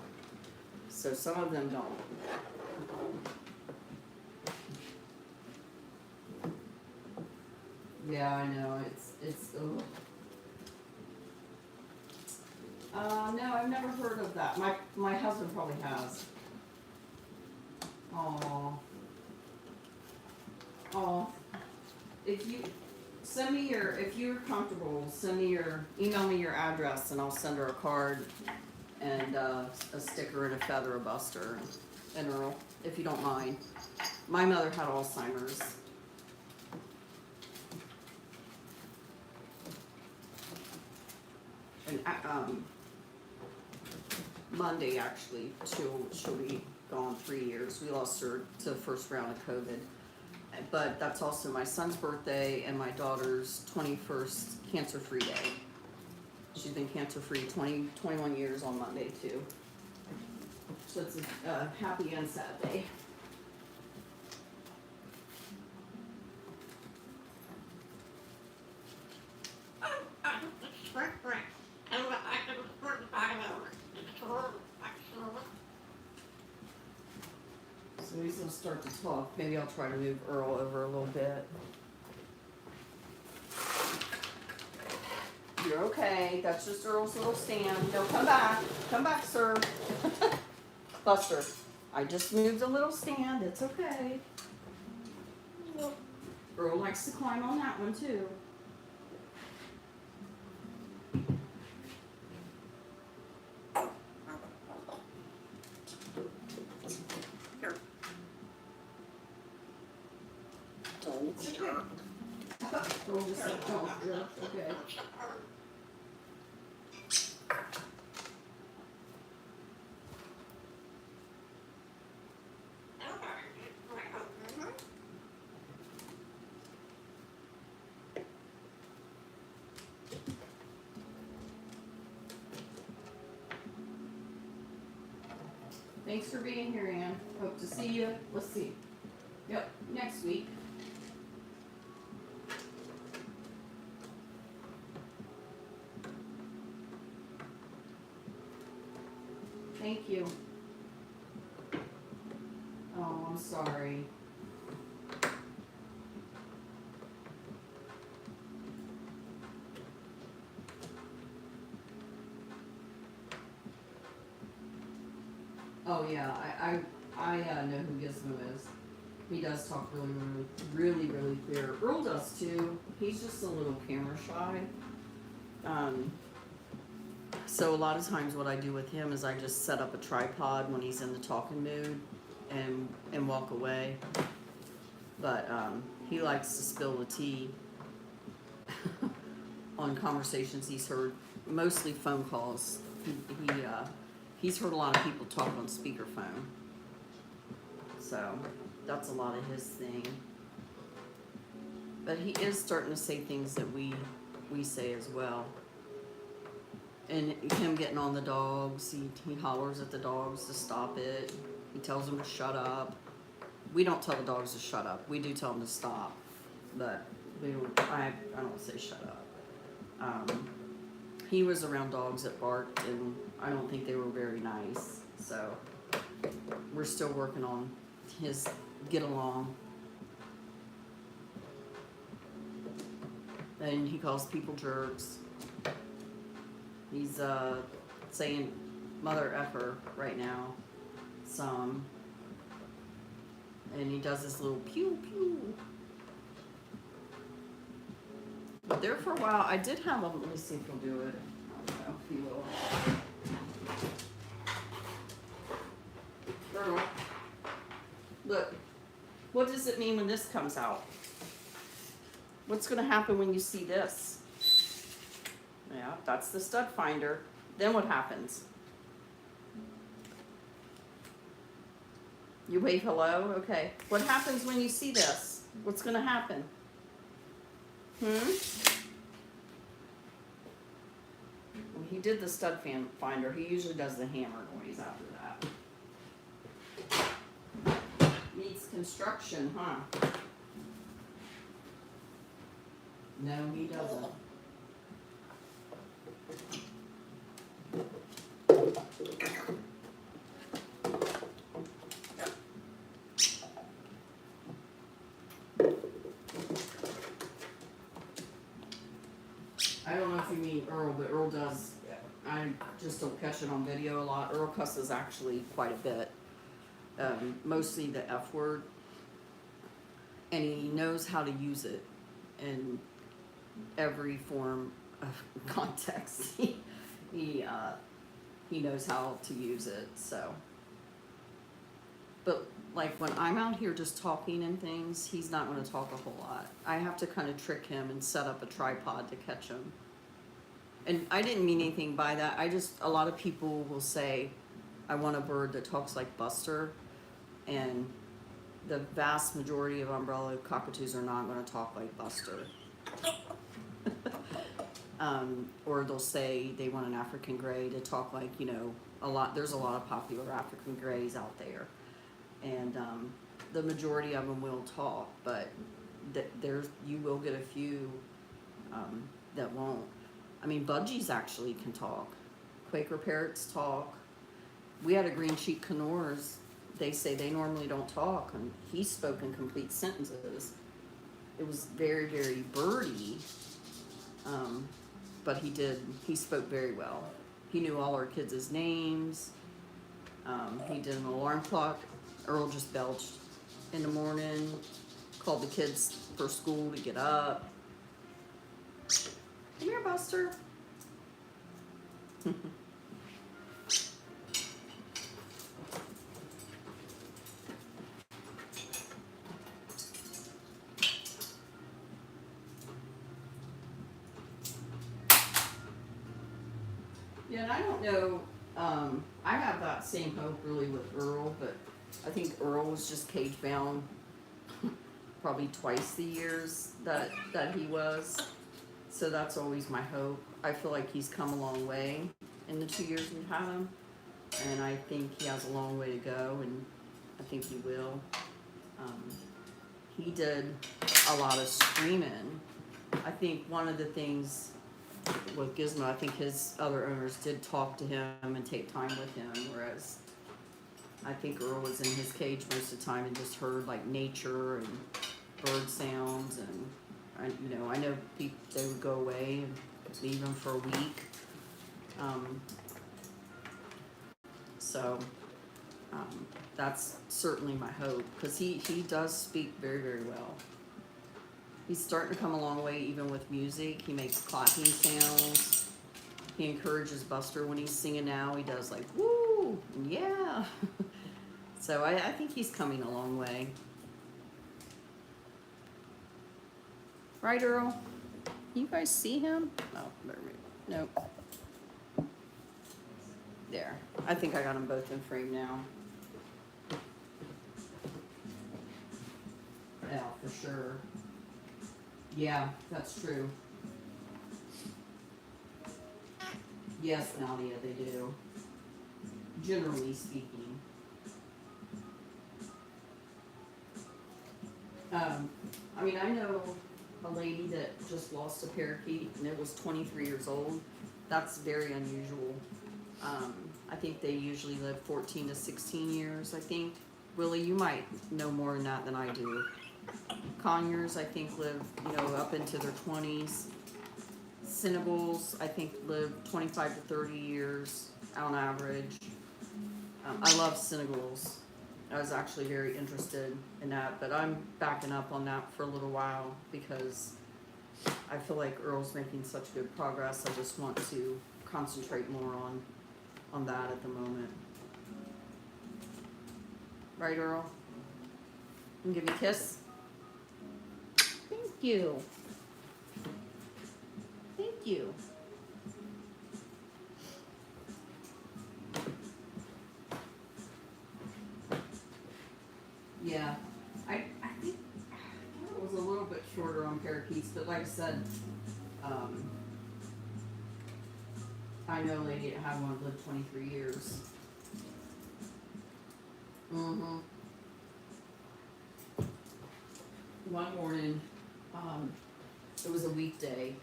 So some of them don't. Yeah, I know, it's ugh. No, I've never heard of that. My husband probably has. Oh, if you're comfortable, email me your address, and I'll send her a card and a sticker and a feather of Buster and Earl, if you don't mind. My mother had Alzheimer's. And Monday, actually, she'll be gone 3 years. We lost her to the first round of COVID. But that's also my son's birthday and my daughter's 21st cancer-free day. She's been cancer-free 21 years on Monday, too. So it's a happy and sad day. So he's gonna start to talk. Maybe I'll try to move Earl over a little bit. You're okay. That's just Earl's little stand. No, come back. Come back, sir. Buster, I just moved a little stand. It's okay. Earl likes to climb on that one too. Earl just said, oh, yeah, okay. Thanks for being here, Ann. Hope to see you. Let's see. Yep, next week. Thank you. Oh, I'm sorry. Oh yeah, I know who Gizmo is. He does talk really clear. Earl does too. He's just a little camera shy. So a lot of times what I do with him is I just set up a tripod when he's in the talking mood and walk away. But he likes to spill the tea on on conversations he's heard, mostly phone calls. He's heard a lot of people talk on speakerphone. So that's a lot of his thing. But he is starting to say things that we say as well. And him getting on the dogs, he hollers at the dogs to stop it. He tells them to shut up. We don't tell the dogs to shut up. We do tell them to stop. But I don't say shut up. He was around dogs that barked, and I don't think they were very nice. So we're still working on his get along. And he calls people jerks. He's saying mother effer right now, some. And he does this little pew pew. But there for a while, I did have him. Let me see if he'll do it. I don't know if he will. Earl, look. What does it mean when this comes out? What's going to happen when you see this? Yeah, that's the stud finder. Then what happens? You wave hello? Okay. What happens when you see this? What's going to happen? When he did the stud finder, he usually does the hammer noise after that. Needs construction, huh? No, he doesn't. I don't know if you mean Earl, but Earl does. I just don't catch it on video a lot. Earl cusses actually quite a bit. Mostly the F word. And he knows how to use it in every form of context. He knows how to use it, so. But like when I'm out here just talking and things, he's not going to talk a whole lot. I have to kind of trick him and set up a tripod to catch him. And I didn't mean anything by that. A lot of people will say, I want a bird that talks like Buster. And the vast majority of umbrella cockatoos are not going to talk like Buster. Or they'll say they want an African gray to talk like, there's a lot of popular African grays out there. And the majority of them will talk, but you will get a few that won't. I mean, budgies actually can talk. Quaker parrots talk. We had a green cheek Canors. They say they normally don't talk, and he spoke in complete sentences. It was very, very birdy, but he spoke very well. He knew all our kids' names. He did an alarm clock. Earl just belched in the morning, called the kids for school to get up. Come here, Buster. Yeah, and I don't know, I have that same hope really with Earl, but I think Earl was just cage bound probably twice the years that he was. So that's always my hope. I feel like he's come a long way in the 2 years we've had him. And I think he has a long way to go, and I think he will. He did a lot of screaming. I think one of the things with Gizmo, I think his other owners did talk to him and take time with him, whereas I think Earl was in his cage most of the time and just heard like nature and bird sounds, and I know people, they would go away and leave him for a week. That's certainly my hope, because he does speak very, very well. He's starting to come a long way even with music. He makes clapping sounds. He encourages Buster when he's singing now. He does like, woo, and yeah. So I think he's coming a long way. Right, Earl? you guys see him? Oh, better move. Nope. There. I think I got them both in frame now. Yeah, for sure. Yeah, that's true. Yes, Nadia, they do. Generally speaking. I mean, I know a lady that just lost a parakeet and it was 23 years old. That's very unusual. I think they usually live 14 to 16 years, I think. Willie, you might know more than that than I do. Conyers, I think, live, up into their 20s. Senegals, I think, live 25 to 30 years on average. I love Senegals. I was actually very interested in that, but I'm backing up on that for a little while because I feel like Earl's making such good progress. I just want to concentrate more on that at the moment. Right, Earl? And give you a kiss. Thank you. Thank you. Yeah, I think it was a little bit shorter on parakeets, but like I said, I know a lady that had one lived 23 years. Mm-hmm. One morning, it was a weekday,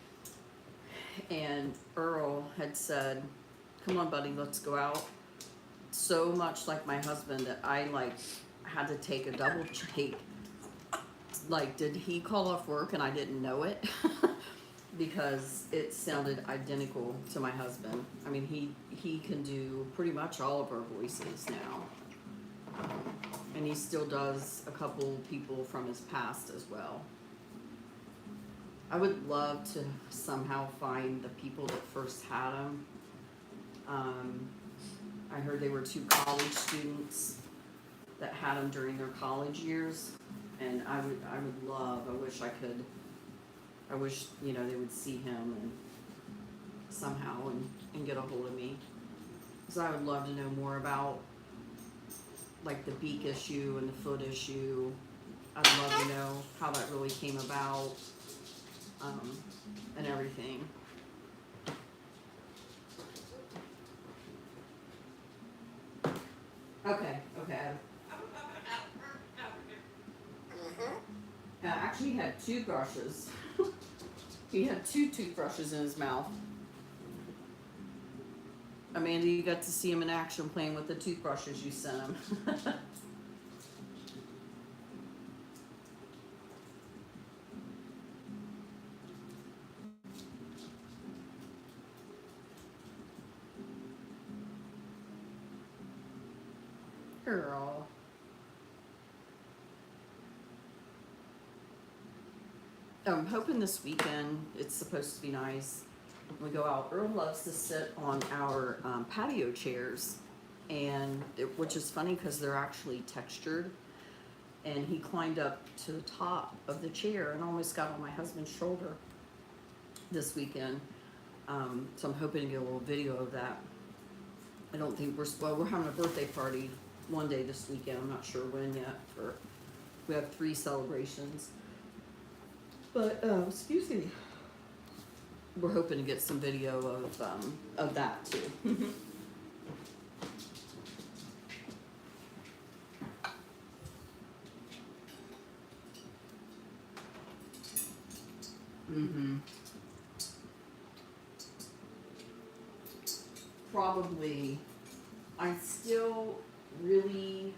and Earl had said, "Come on, buddy, let's go out." So much like my husband that I had to take a double take. Like, did he call off work and I didn't know it? Because it sounded identical to my husband. I mean, he can do pretty much all of our voices now. And he still does a couple people from his past as well. I would love to somehow find the people that first had him. I heard they were 2 college students that had him during their college years, and I wish I could. I wish they would see him and somehow and get a hold of me, because I would love to know more about like the beak issue and the foot issue. I'd love to know how that really came about, and everything. Okay. Actually, he had toothbrushes. He had 2 toothbrushes in his mouth. Amanda, you got to see him in action playing with the toothbrushes you sent him. Girl. I'm hoping this weekend it's supposed to be nice. We go out. Earl loves to sit on our patio chairs, which is funny because they're actually textured. And he climbed up to the top of the chair and almost got on my husband's shoulder this weekend. So I'm hoping to get a little video of that. I don't think we're having a birthday party one day this weekend. I'm not sure when yet. We have 3 celebrations. But, excuse me. We're hoping to get some video of that too. Mm-hmm. Probably. I still really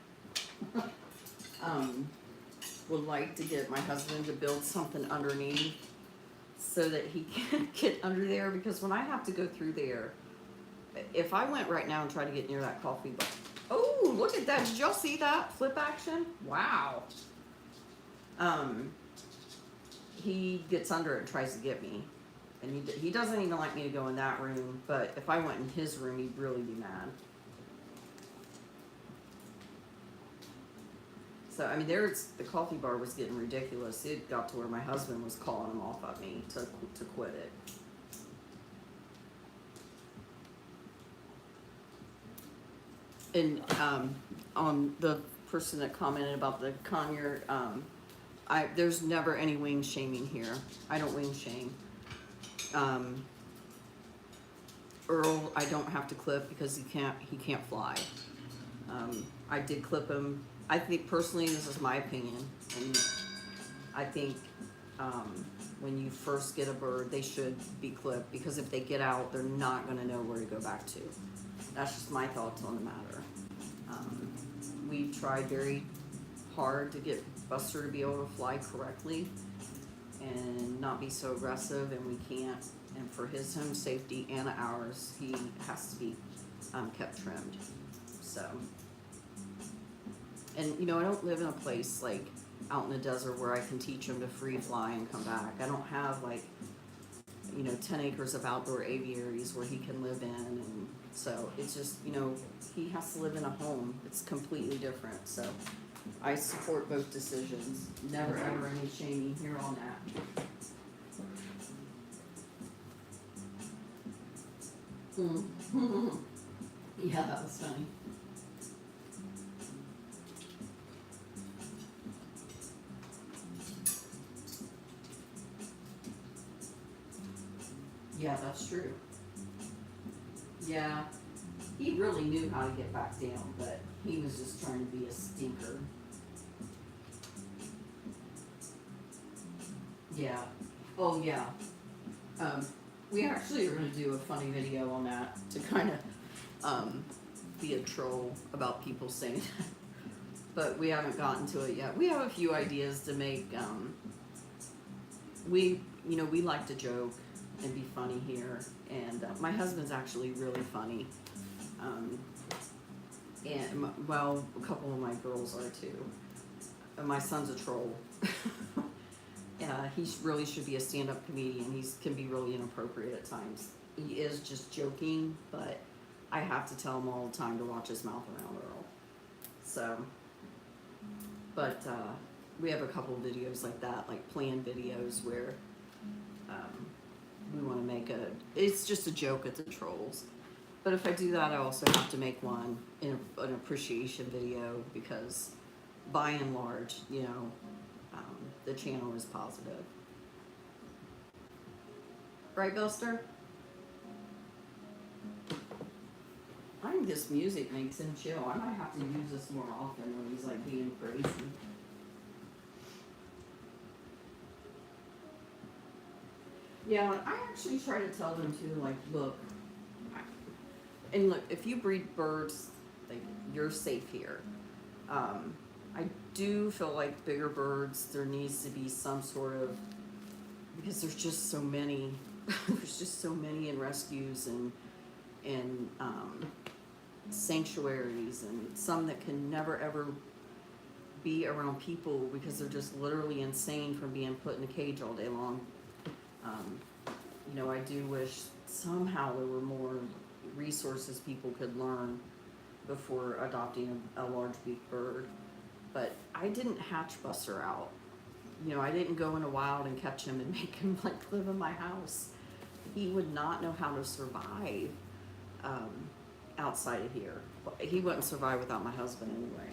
would like to get my husband to build something underneath so that he can get under there, because when I have to go through there, if I went right now and tried to get near that coffee bar, oh, look at that, did y'all see that flip action? Wow. He gets under it and tries to get me, and he doesn't even like me to go in that room, but if I went in his room, he'd really be mad. So I mean, the coffee bar was getting ridiculous. It got to where my husband was calling him off at me to quit it. And on the person that commented about the conure, there's never any wing shaming here. I don't wing shame. Earl, I don't have to clip because he can't fly. I did clip him. I think personally, this is my opinion, and I think when you first get a bird, they should be clipped, because if they get out, they're not going to know where to go back to. That's just my thoughts on the matter. We've tried very hard to get Buster to be able to fly correctly and not be so aggressive, and we can't. And for his home safety and ours, he has to be kept trimmed. So, and you know, I don't live in a place like out in the desert where I can teach him to free fly and come back. I don't have like, 10 acres of outdoor aviaries where he can live in, and so it's just, he has to live in a home. It's completely different. So I support both decisions. Never ever any shaming here on that. Yeah, that was funny. Yeah, that's true. Yeah, he really knew how to get back down, but he was just trying to be a stinker. Yeah. Oh, yeah. We actually are going to do a funny video on that to kind of be a troll about people saying that. But we haven't gotten to it yet. We have a few ideas to make. We like to joke and be funny here. And my husband's actually really funny. And, a couple of my girls are too. And my son's a troll. He really should be a stand-up comedian. He can be really inappropriate at times. He is just joking, but I have to tell him all the time to watch his mouth around Earl. So, but we have a couple of videos like that, like planned videos where we want to make it's just a joke at the trolls. But if I do that, I also have to make one in an appreciation video, because by and large, the channel is positive. Right, Buster? I think this music makes him chill. I might have to use this more often when he's like being crazy. Yeah, I actually try to tell them too, like, look, if you breed birds, like, you're safe here. I do feel like bigger birds, there needs to be some sort of, because there's just so many, there's just so many in rescues and sanctuaries, and some that can never ever be around people because they're just literally insane from being put in a cage all day long. I do wish somehow there were more resources people could learn before adopting a large beak bird. But I didn't hatch Buster out. I didn't go in a wild and catch him and make him like live in my house. He would not know how to survive outside of here. He wouldn't survive without my husband anyway.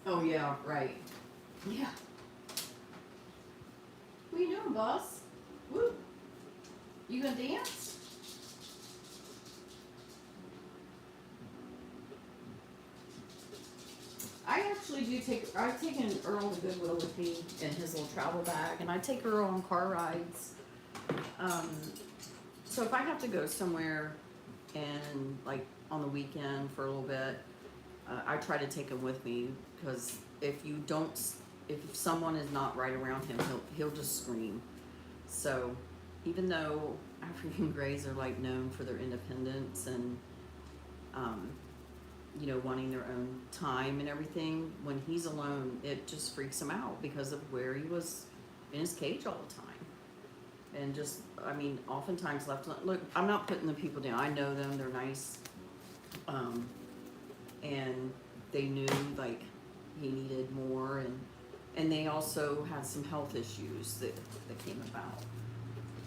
Oh yeah, right. Yeah. What you doing, boss? Woo. You gonna dance? I actually do I've taken Earl to Goodwill with me in his little travel bag, and I take Earl on car rides. So if I have to go somewhere and like on the weekend for a little bit, I try to take him with me, because if someone is not right around him, he'll just scream. So even though African Greys are like known for their independence and you know, wanting their own time and everything. When he's alone, it just freaks him out because of where he was in his cage all the time. And just, I mean, oftentimes left. Look, I'm not putting the people down. I know them. They're nice. And they knew like he needed more, and they also had some health issues that came about.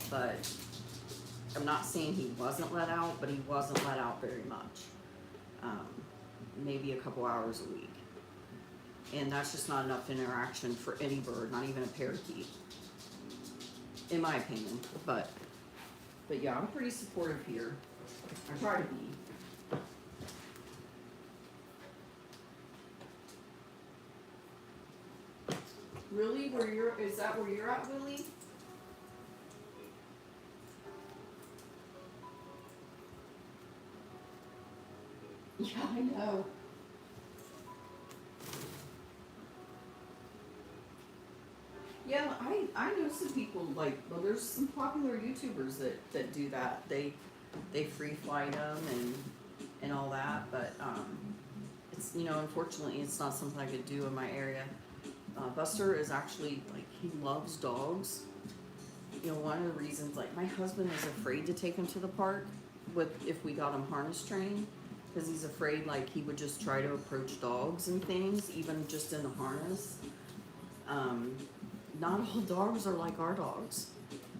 But I'm not saying he wasn't let out, but he wasn't let out very much. Maybe a couple hours a week. And that's just not enough interaction for any bird, not even a parakeet. In my opinion. But yeah, I'm pretty supportive here. I try to be. Really? Is that where you're at, Willie? Yeah, I know. Yeah, I know some people well, there's some popular YouTubers that do that. They free fly them and all that, but it's, you know, unfortunately it's not something I could do in my area. Buster is actually, like, he loves dogs. You know, one of the reasons, like, my husband is afraid to take him to the park if we got him harness trained, because he's afraid, like, he would just try to approach dogs and things, even just in the harness. Not all dogs are like our dogs,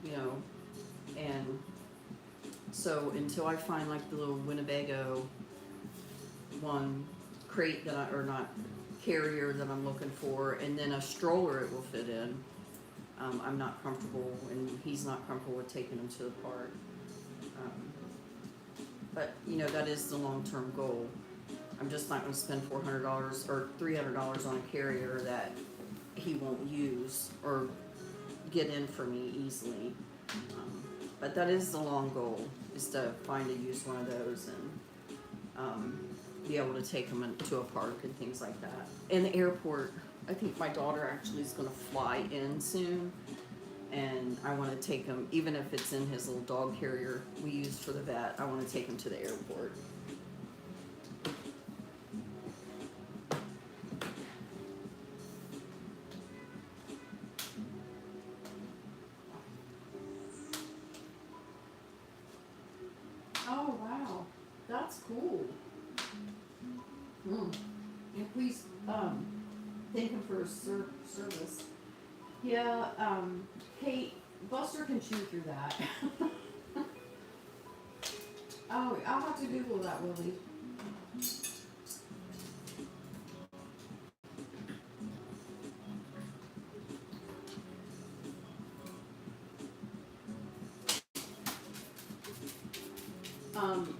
you know, and so until I find, like, the little Winnebago one crate or not, carrier that I'm looking for, and then a stroller it will fit in, I'm not comfortable, and he's not comfortable with taking him to the park. But you know, that is the long-term goal. I'm just not going to spend $400 or $300 on a carrier that he won't use or get in for me easily. But that is the long goal, is to find a used one of those and be able to take them to a park and things like that. In the airport, I think my daughter actually is going to fly in soon, and I want to take him, even if it's in his little dog carrier we use for the vet, I want to take him to the airport. Oh, wow. That's cool. And please, thank him for his service. Yeah, Kate, Buster can chew through that. Oh, I'll have to Google that, Willie.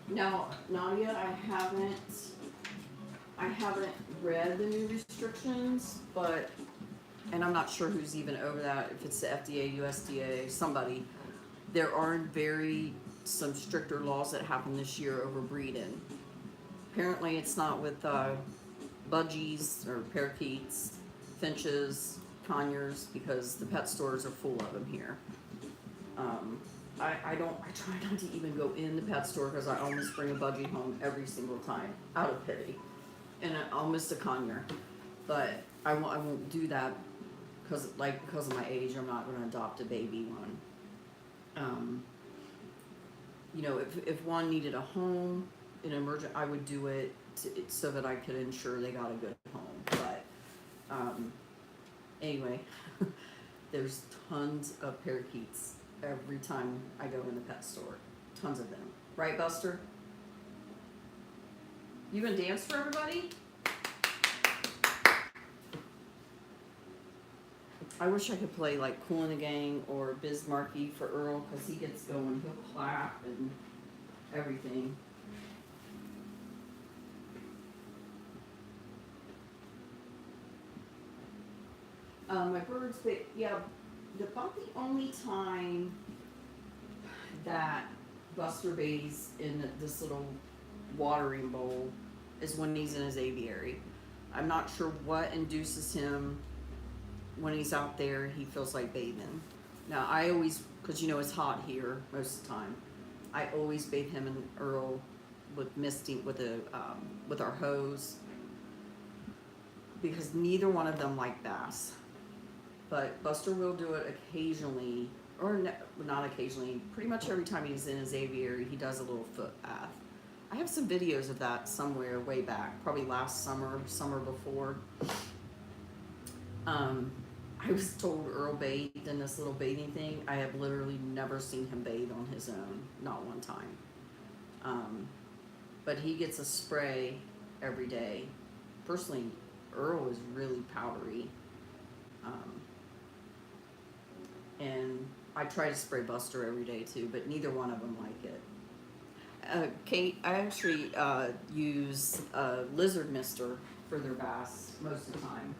Now, Nadia, I haven't read the new restrictions, and I'm not sure who's even over that, if it's the FDA, USDA, somebody. There are some stricter laws that happened this year over breeding. Apparently it's not with budgies or parakeets, finches, conures, because the pet stores are full of them here. I try not to even go in the pet store because I almost bring a budgie home every single time, out of pity. And I'll miss a conure. But I won't do that because of my age. I'm not going to adopt a baby one. You know, if one needed a home, an emergent, I would do it so that I could ensure they got a good home. But anyway, there's tons of parakeets every time I go in the pet store. Tons of them. Right, Buster? You gonna dance for everybody? I wish I could play like Kool and the Gang or Biz Markie for Earl, because he gets going. He'll clap and everything. My birds, about the only time that Buster bathes in this little watering bowl is when he's in his aviary. I'm not sure what induces him when he's out there, he feels like bathing. Now I always, because you know it's hot here most of the time, I always bathe him and Earl with misting with our hose, because neither one of them like bass. But Buster will do it occasionally, or not occasionally. Pretty much every time he's in his aviary, he does a little foot bath. I have some videos of that somewhere way back, probably last summer, summer before. I was told Earl bathed in this little bathing thing. I have literally never seen him bathe on his own, not one time. But he gets a spray every day. Personally, Earl is really powdery. And I try to spray Buster every day too, but neither one of them like it. Kate, I actually use Lizard Mister for their bass most of the time.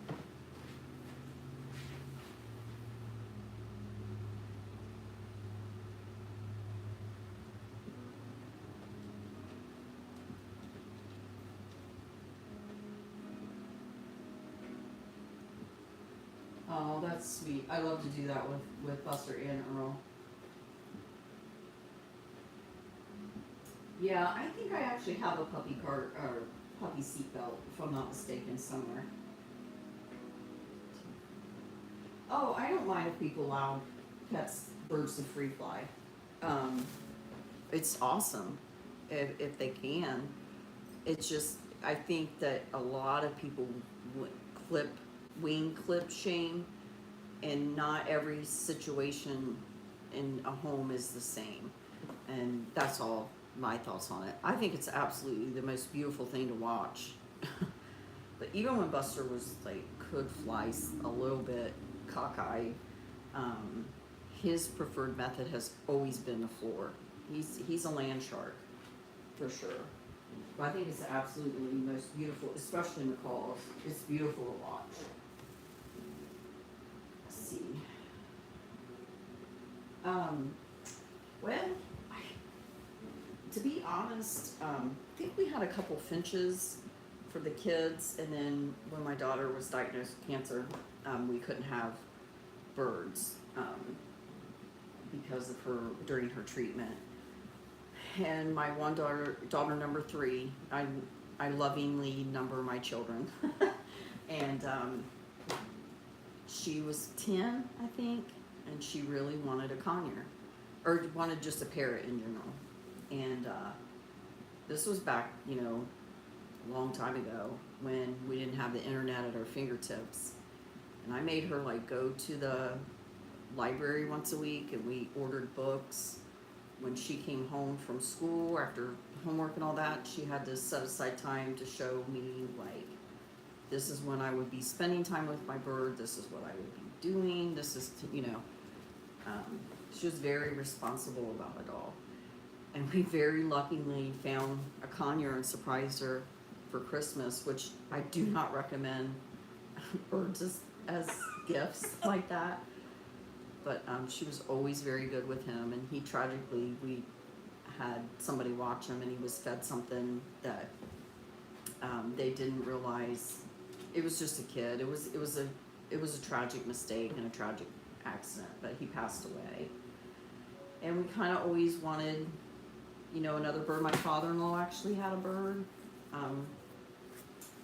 Oh, that's sweet. I love to do that with Buster and Earl. Yeah, I think I actually have a puppy cart or puppy seat belt, if I'm not mistaken, somewhere. Oh, I don't mind if people allow pets, birds to free fly. It's awesome if they can. It's just, I think that a lot of people wing clip shame, and not every situation in a home is the same. And that's all my thoughts on it. I think it's absolutely the most beautiful thing to watch. But even when Buster was like, could fly a little bit cockeyed, his preferred method has always been the floor. He's a land shark, for sure. But I think it's absolutely the most beautiful, especially in the calls. It's beautiful to watch. Let's see. Well, to be honest, I think we had a couple finches for the kids, and then when my daughter was diagnosed with cancer, we couldn't have birds because of her during her treatment. And my one daughter number 3, I lovingly number my children, and she was 10, I think, and she really wanted a conure, or wanted just a parrot in general. And this was back, a long time ago when we didn't have the internet at our fingertips. And I made her like go to the library once a week, and we ordered books. When she came home from school after homework and all that, she had to set aside time to show me, like, this is when I would be spending time with my bird, this is what I would be doing, this is, she was very responsible about it all. And we very luckily found a conure and surprised her for Christmas, which I do not recommend birds as gifts like that. But she was always very good with him, and he tragically, we had somebody watch him, and he was fed something that they didn't realize. It was just a kid. It was a tragic mistake and a tragic accident, but he passed away. And we kind of always wanted, another bird. My father-in-law actually had a bird,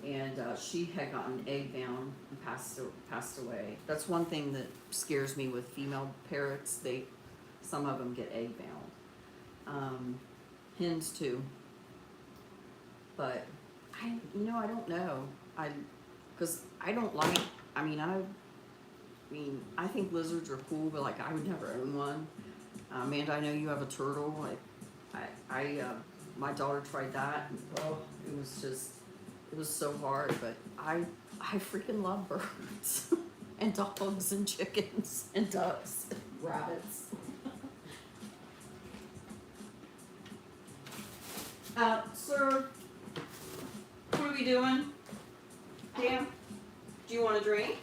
and she had gotten egg bound and passed away. That's one thing that scares me with female parrots. Some of them get egg bound. Hens too. But I don't know. Because I don't like. I think lizards are cool, but like I would never own one. Amanda, I know you have a turtle. My daughter tried that. And, it was so hard, but I freaking love birds and dogs and chickens and ducks and rabbits. Sir, what are we doing? Dan, do you want a drink?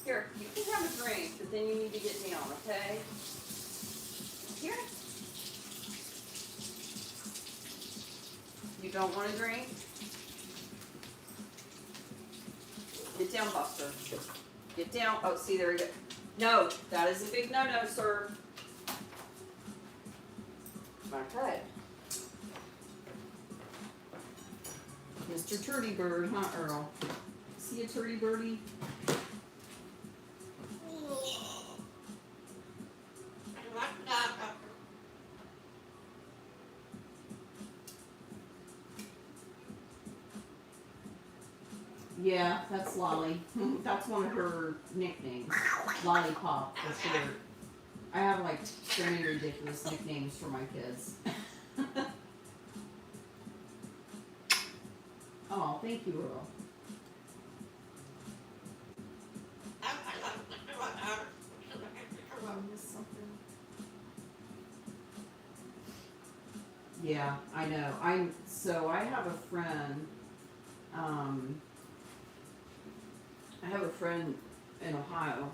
Here, you can have a drink, but then you need to get down, okay? Here. You don't want a drink? Get down, Buster. Get down. Oh, see, there we go. No, that is a big no-no, sir. Okay. Mr. Turdy Bird, huh, Earl? See a turdy birdie? Yeah, that's Lolly. That's one of her nicknames. Lollipop, for sure. I have like so many ridiculous nicknames for my kids. Oh, thank you, Earl. Oh, I missed something. Yeah, I know. I have a friend, I have a friend in Ohio.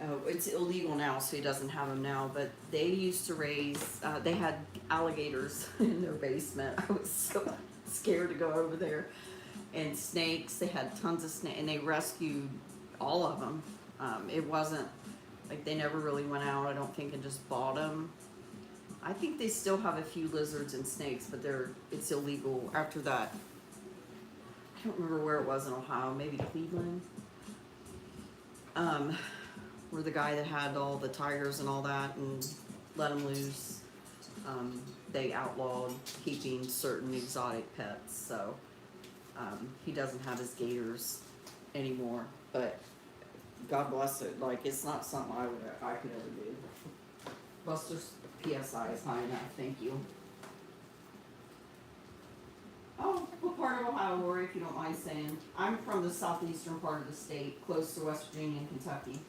Oh, it's illegal now, so he doesn't have them now. But they used to raise. They had alligators in their basement. I was so scared to go over there. And snakes. They had tons of snakes, and they rescued all of them. It wasn't like they never really went out. I don't think and just bought them. I think they still have a few lizards and snakes, but it's illegal after that. I don't remember where it was in Ohio. Maybe Cleveland. Where the guy that had all the tigers and all that and let them loose, they outlawed keeping certain exotic pets. So he doesn't have his gators anymore. But God bless it. Like, it's not something I could ever do. Buster's PSI is high enough. Thank you. Oh, what part of Ohio, Lori, if you don't mind saying? I'm from the southeastern part of the state, close to West Virginia and Kentucky.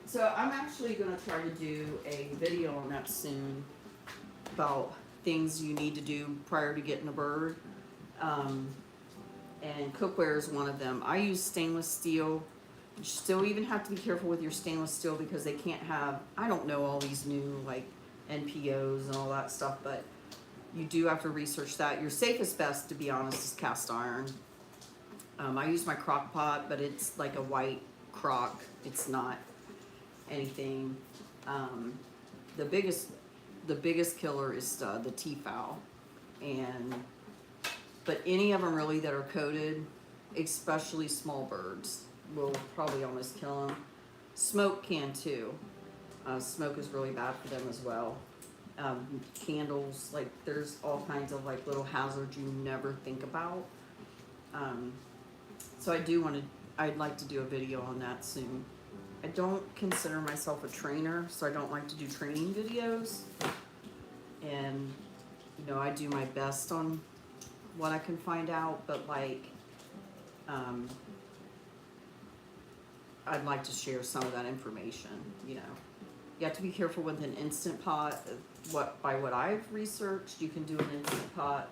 So I'm actually going to try to do a video on that soon about things you need to do prior to getting a bird. And cookware is one of them. I use stainless steel. You still even have to be careful with your stainless steel because they can't have, I don't know all these new like NPOs and all that stuff, but you do have to research that. Your safest best, to be honest, is cast iron. I use my crock pot, but it's like a white crock. It's not anything. The biggest killer is the T-fowl, but any of them really that are coated, especially small birds, will probably almost kill them. Smoke can too. Smoke is really bad for them as well. Candles, like there's all kinds of like little hazards you never think about. So I'd like to do a video on that soon. I don't consider myself a trainer, so I don't like to do training videos. And, you know, I do my best on what I can find out, but like, I'd like to share some of that information, you know. You have to be careful with an Instant Pot. By what I've researched, you can do an Instant Pot,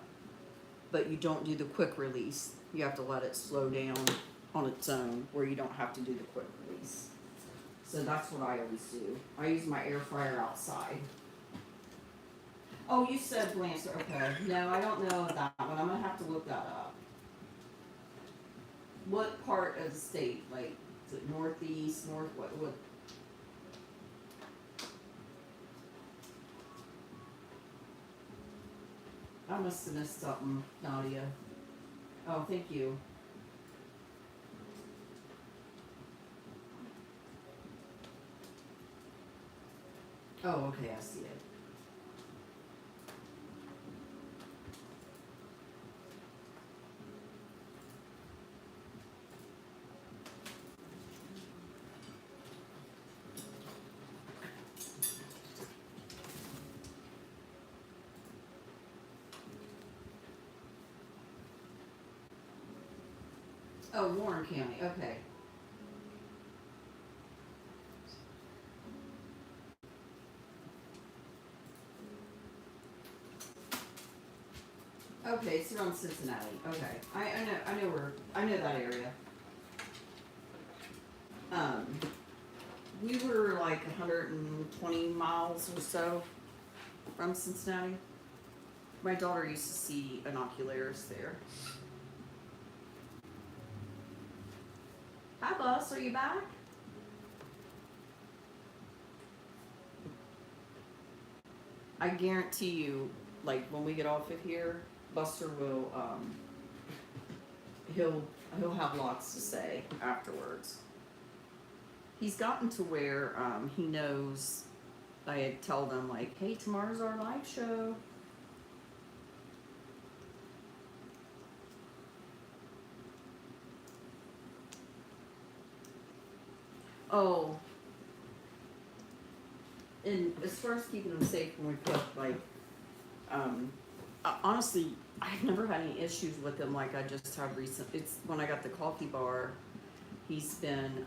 but you don't do the quick release. You have to let it slow down on its own, where you don't have to do the quick release. So that's what I always do. I use my air fryer outside. Oh, you said Blanchard. Okay. No, I don't know that one. I'm gonna have to look that up. What part of the state? Like, is it northeast, north? What? I must have missed something, Nadia. Oh, thank you. Oh, okay, I see it. Oh, Warren County, okay. Okay, it's around Cincinnati. Okay, I know that area. We were like 120 miles or so from Cincinnati. My daughter used to see binoculars there. Hi, Bus. Are you back? I guarantee you, like when we get off of here, Buster will he'll have lots to say afterwards. He's gotten to where he knows. I tell them like, hey, tomorrow's our live show. Oh, and as far as keeping them safe when we cook, like, honestly, I've never had any issues with them like I just have recent. It's when I got the coffee bar, he's been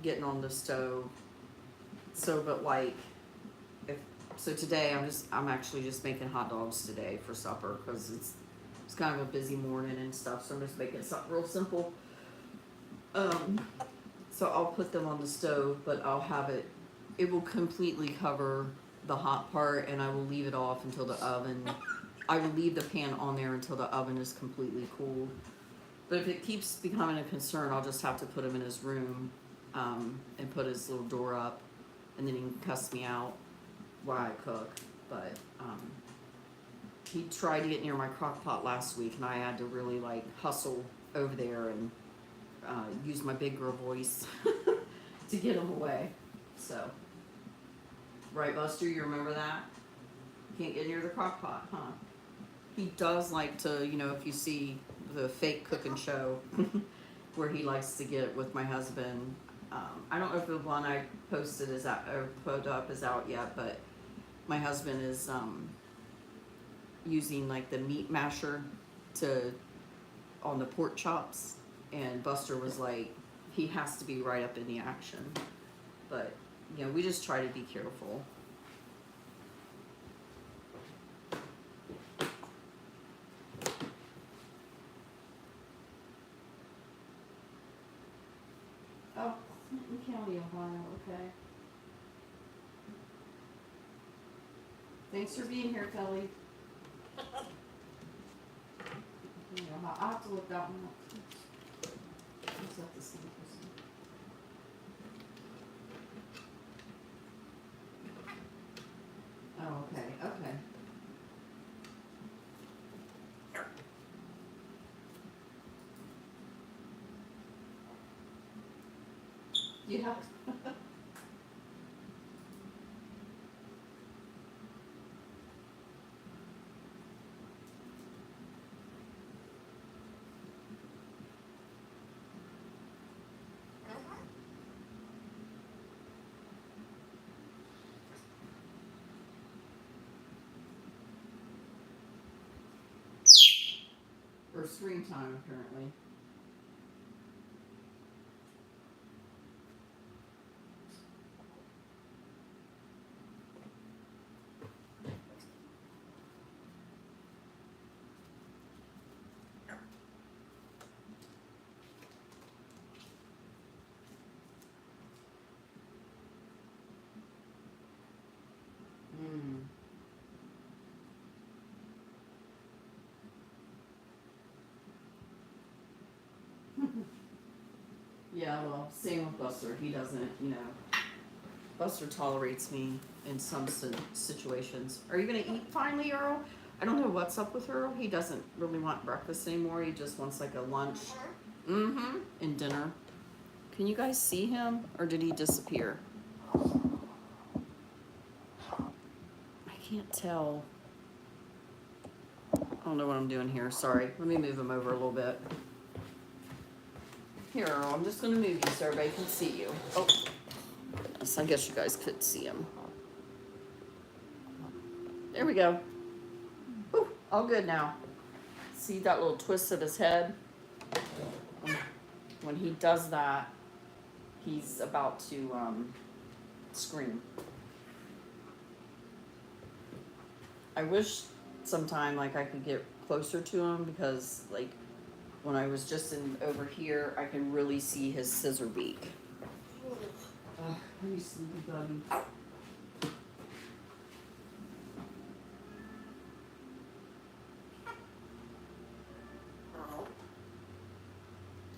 getting on the stove. So, but like, so today I'm actually just making hot dogs today for supper because it's kind of a busy morning and stuff. So I'm just making something real simple. So I'll put them on the stove, but I'll have it will completely cover the hot part, and I will leave it off until the oven, I will leave the pan on there until the oven is completely cooled. But if it keeps becoming a concern, I'll just have to put him in his room, and put his little door up, and then he can cuss me out while I cook. But, he tried to get near my crock pot last week, and I had to really like hustle over there and use my big girl voice to get him away. So, right, Buster, you remember that? Can't get near the crock pot, huh? He does like to, you know, if you see the fake cooking show where he likes to get with my husband. I don't know if the one I posted is out or put up is out yet, but my husband is using like the meat masher on the pork chops. And Buster was like, he has to be right up in the action. But, you know, we just try to be careful. Oh, Clinton County, Ohio, okay. Thanks for being here, Kelly. I'll have to look that one up. Is that the same person? Oh, okay, okay. Yeah. Or screen time, apparently. Yeah, well, same with Buster. He doesn't, you know. Buster tolerates me in some situations. Are you gonna eat finally, Earl? I don't know what's up with Earl. He doesn't really want breakfast anymore. He just wants like a lunch. Mm-hmm. And dinner. Can you guys see him? Or did he disappear? I can't tell. I don't know what I'm doing here. Sorry. Let me move him over a little bit. Here, Earl, I'm just gonna move you so everybody can see you. Oh, yes, I guess you guys could see him. There we go. Whew, all good now. See that little twist of his head? When he does that, he's about to scream. I wish sometime like I could get closer to him because like when I was just over here, I can really see his scissor beak. Oh, you sleepy buddy.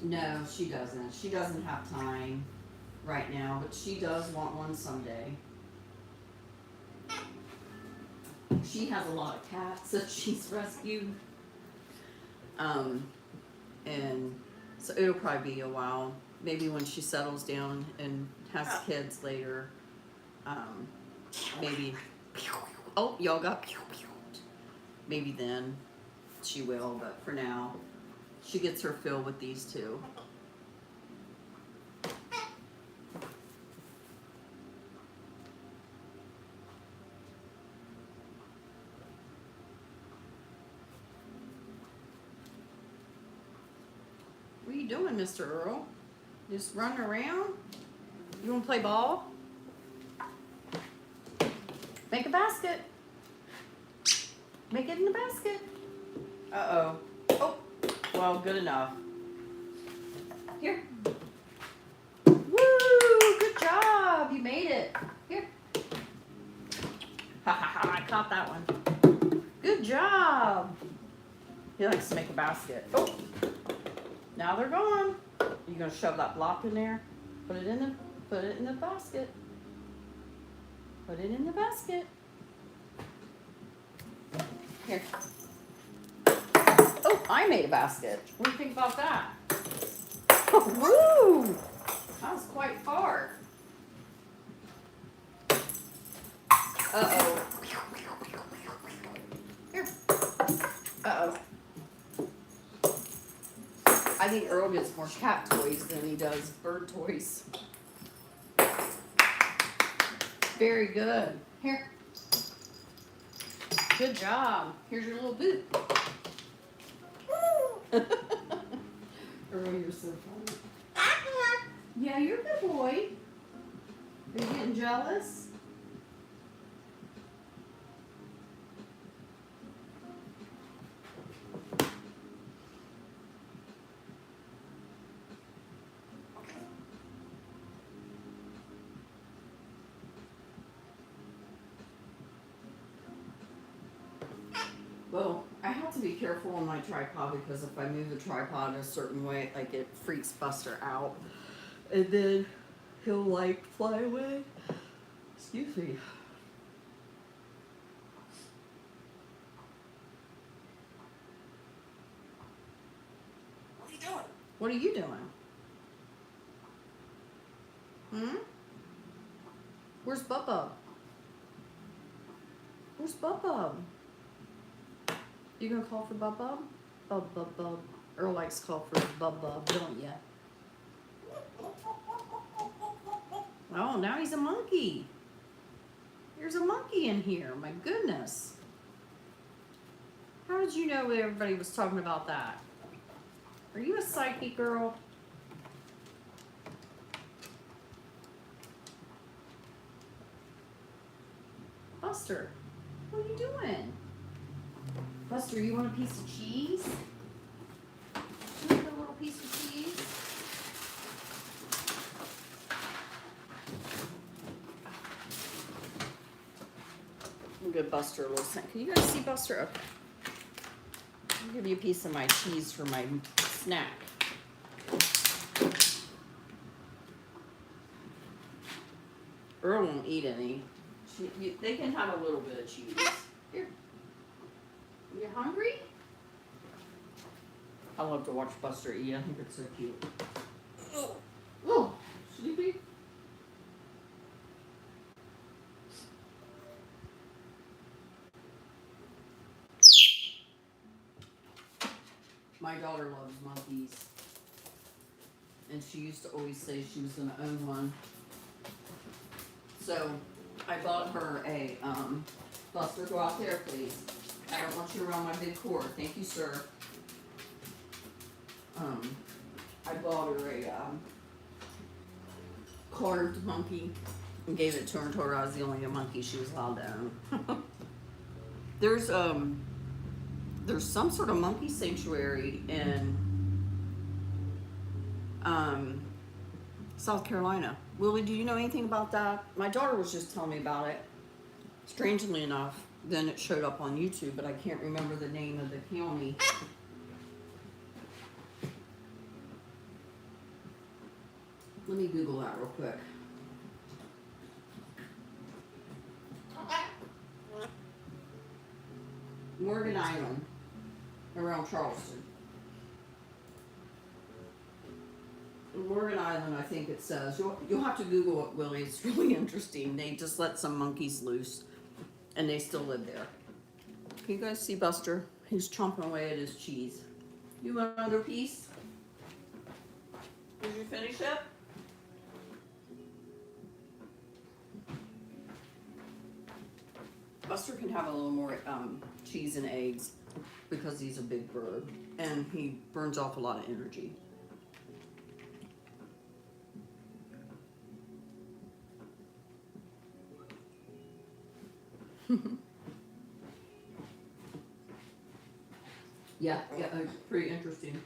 No, she doesn't. She doesn't have time right now, but she does want one someday. She has a lot of cats that she's rescued. And so it'll probably be a while. Maybe when she settles down and has kids later. Maybe. Oh, y'all got. Maybe then she will, but for now, she gets her fill with these two. What are you doing, Mr. Earl? Just running around? You want to play ball? Make a basket. Make it in the basket. Uh-oh. Oh, well, good enough. Here. Woo! Good job. You made it. Here. Ha ha ha, I caught that one. Good job. He likes to make a basket. Oh. Now they're gone. You gonna shove that block in there? Put it in the basket. Put it in the basket. Here. Oh, I made a basket. What do you think about that? Woo! That was quite far. Uh-oh. Here. Uh-oh. I think Earl gets more cat toys than he does bird toys. Very good. Here. Good job. Here's your little boot. Earl, you're so funny. Yeah, you're a good boy. Are you getting jealous? Well, I have to be careful on my tripod because if I move the tripod a certain way, like it freaks Buster out. And then he'll like fly away. Excuse me. What are you doing? What are you doing? Where's Bubba? Where's Bubba? You gonna call for Bubba? Bub. Earl likes to call for Bubba, don't ya? Oh, now he's a monkey. There's a monkey in here. My goodness. How did you know that everybody was talking about that? Are you a psychic girl? Buster, what are you doing? Buster, you want a piece of cheese? You want a little piece of cheese? We'll give Buster a little snack. Can you guys see Buster? Okay. I'll give you a piece of my cheese for my snack. Earl won't eat any. They can have a little bit of cheese. Here. You hungry? I love to watch Buster eat. I think it's so cute. Oh, sleepy. My daughter loves monkeys. And she used to always say she was going to own one. So I bought her a, Buster, go out there, please. I don't want you around my big cord. Thank you, sir. I bought her a, carved monkey and gave it to her and told her I was the only monkey she was allowed to own. There's some sort of monkey sanctuary in, South Carolina. Willie, do you know anything about that? My daughter was just telling me about it. Strangely enough, then it showed up on YouTube, but I can't remember the name of the county. Let me Google that real quick. Morgan Island, around Charleston. Morgan Island, I think it says. You'll have to Google it, Willie. It's really interesting. They just let some monkeys loose, and they still live there. Can you guys see Buster? He's chomping away at his cheese. You want another piece? Did you finish it? Buster can have a little more cheese and eggs because he's a big bird and he burns off a lot of energy. Yeah, it's pretty interesting.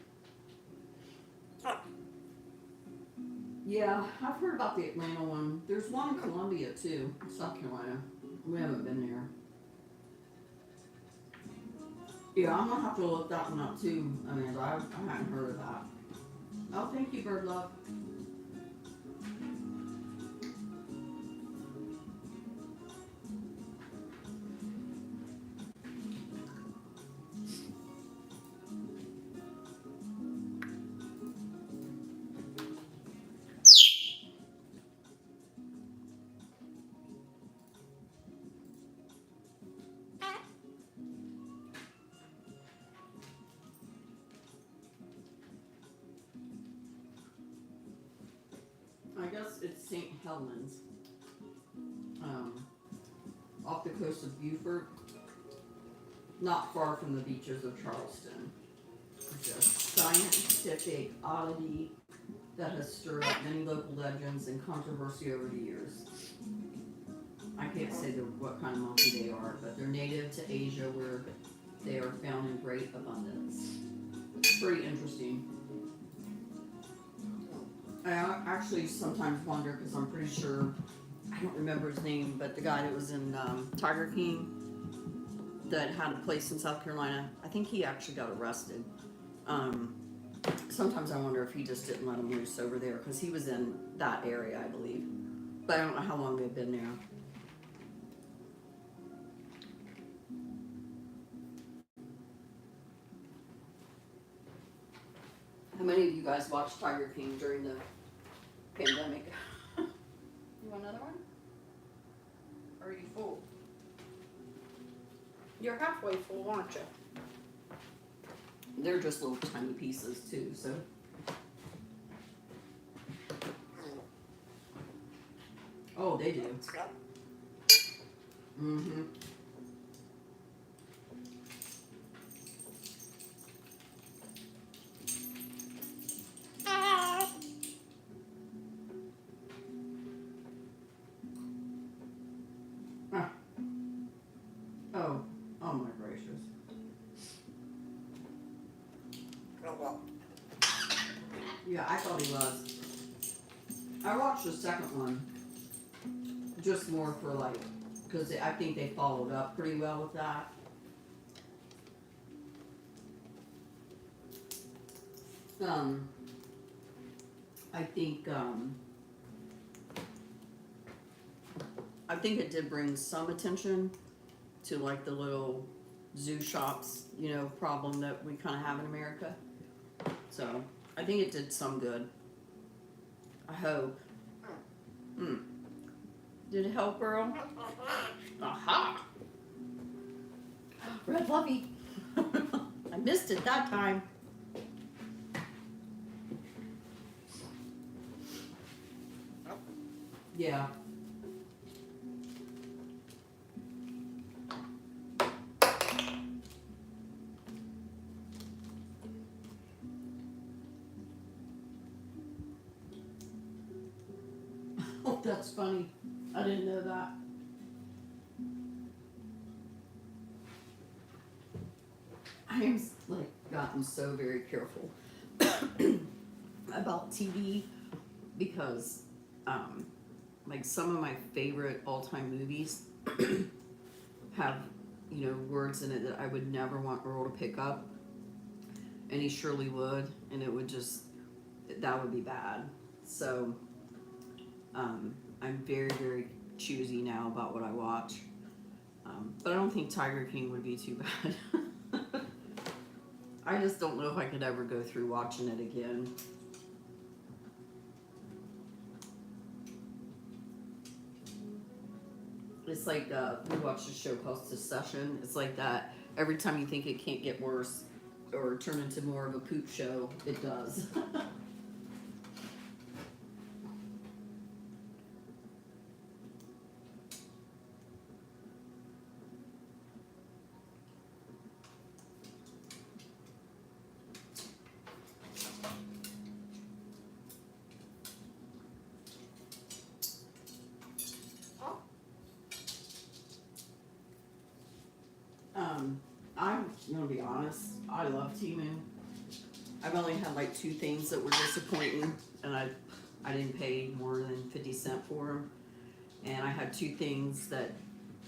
Yeah, I've heard about the Atlanta one. There's one in Columbia too, South Carolina. We haven't been there. Yeah, I'm gonna have to look that one up too, Amanda. I hadn't heard of that. Oh, thank you, Bird Love. I guess it's St. Helens, off the coast of Beaufort, not far from the beaches of Charleston. It's a scientific oddity that has stirred up many local legends and controversy over the years. I can't say what kind of monkey they are, but they're native to Asia where they are found in great abundance. It's pretty interesting. I actually sometimes wonder, because I'm pretty sure, I don't remember his name, but the guy that was in Tiger King that had a place in South Carolina, I think he actually got arrested. Sometimes I wonder if he just didn't let him loose over there, because he was in that area, I believe. But I don't know how long they've been there. How many of you guys watched Tiger King during the pandemic? You want another one? Or are you full? You're halfway full, aren't you? They're just little tiny pieces too, so. Oh, they do. Mm-hmm. Oh my gracious. Yeah, I thought he was. I watched the second one. Just more for like, because I think they followed up pretty well with that. I think it did bring some attention to like the little zoo shops, problem that we kind of have in America. So I think it did some good. I hope. Did it help, Earl? Aha! Red Fluffy. I missed it that time. Yeah. Oh, that's funny. I didn't know that. I am gotten so very careful about TV because some of my favorite all-time movies have words in it that I would never want Earl to pick up, and he surely would, and it would that would be bad. So I'm very, very choosy now about what I watch. But I don't think Tiger King would be too bad. I just don't know if I could ever go through watching it again. It's like we watched a show called Succession. It's like that. Every time you think it can't get worse or turn into more of a poop show, it does. I'm gonna be honest, I love Temu. I've only had like 2 things that were disappointing, and I didn't pay more than 50 cents for them. And I had 2 things that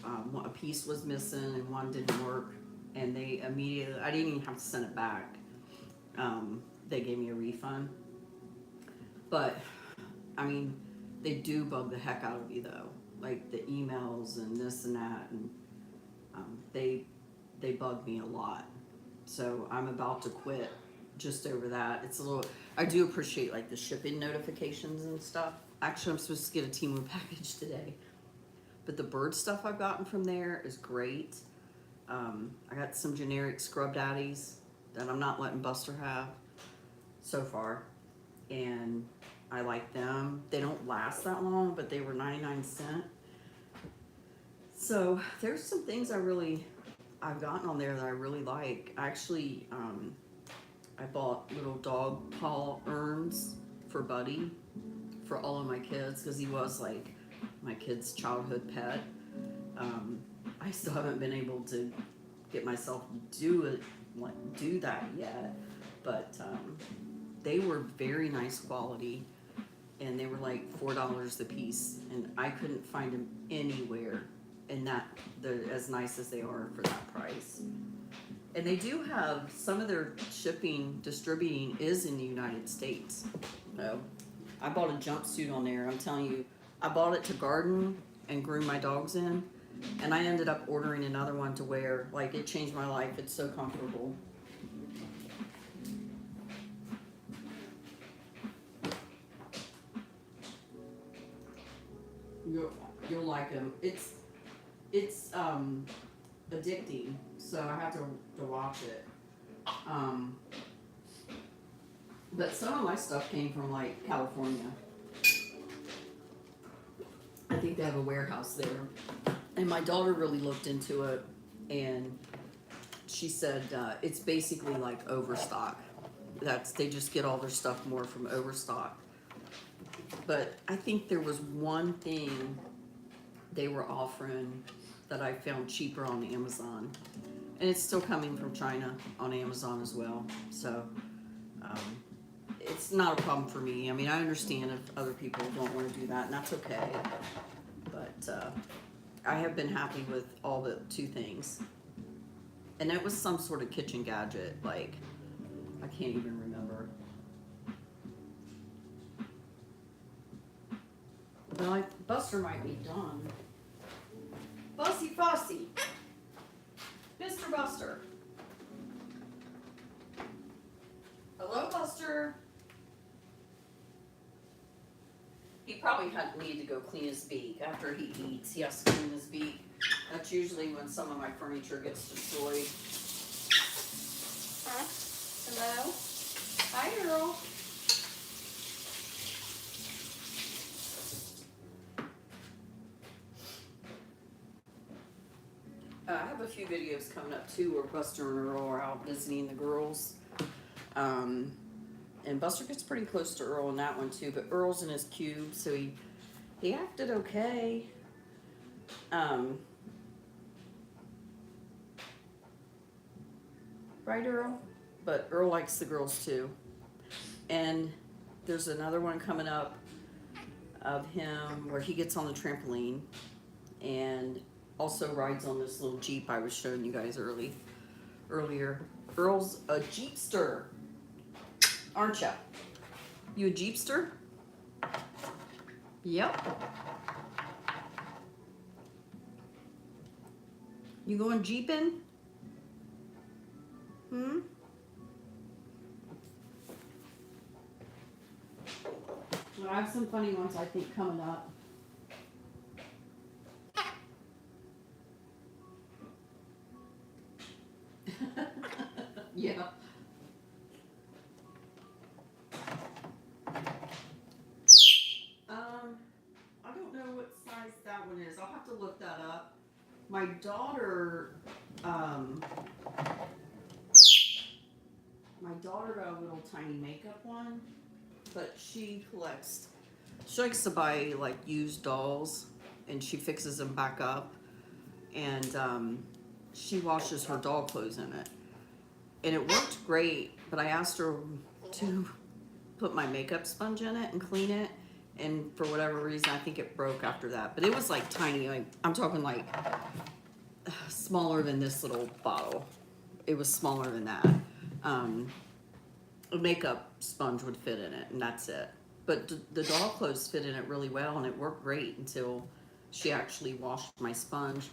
a piece was missing and one didn't work, and they immediately, I didn't even have to send it back. They gave me a refund. But I mean, they do bug the heck out of you though, like the emails and this and that, and they bug me a lot. So I'm about to quit just over that. It's a little, I do appreciate like the shipping notifications and stuff. Actually, I'm supposed to get a Temu package today, but the bird stuff I've gotten from there is great. I got some generic Scrub Daddies that I'm not letting Buster have so far, and I like them. They don't last that long, but they were 99 cents. So there's some things I've gotten on there that I really like. Actually, I bought little dog paw urns for Buddy, for all of my kids, because he was like my kid's childhood pet. I still haven't been able to get myself do that yet, but they were very nice quality, and they were like $4 a piece, and I couldn't find them anywhere. And that they're as nice as they are for that price. And they do have some of their distributing is in the United States. So I bought a jumpsuit on there. I'm telling you, I bought it to garden and groom my dogs in, and I ended up ordering another one to wear. Like, it changed my life. It's so comfortable. You'll like them. It's addicting, so I have to watch it. But some of my stuff came from like California. I think they have a warehouse there, and my daughter really looked into it, and she said it's basically like Overstock. They just get all their stuff more from Overstock. But I think there was one thing they were offering that I found cheaper on Amazon, and it's still coming from China on Amazon as well. So it's not a problem for me. I mean, I understand if other people don't want to do that, and that's okay. But I have been happy with all the 2 things, and it was some sort of kitchen gadget. Like, I can't even remember. Well, Buster might be done. Bussy Fussy. Mr. Buster. Hello, Buster. He probably need to go clean his beak. After he eats, he has to clean his beak. That's usually when some of my furniture gets destroyed. Huh? Hello? Hi, Earl. I have a few videos coming up too where Buster and Earl are out visiting the girls. And Buster gets pretty close to Earl in that one too, but Earl's in his cube, so he acted okay. Right, Earl? But Earl likes the girls too. And there's another one coming up of him where he gets on the trampoline and also rides on this little Jeep I was showing you guys earlier. Earl's a Jeepster, aren't ya? You a Jeepster? Yep. You going jeeping? Hmm? Well, I have some funny ones I think coming up. Yeah. I don't know what size that one is. I'll have to look that up. My daughter, got a little tiny makeup one, but she likes to buy like used dolls, and she fixes them back up, and she washes her doll clothes in it, and it worked great. But I asked her to put my makeup sponge in it and clean it, and for whatever reason I think it broke after that. But it was like tiny, like I'm talking like smaller than this little bottle. It was smaller than that. A makeup sponge would fit in it, and that's it. But the doll clothes fit in it really well, and it worked great until she actually washed my sponge.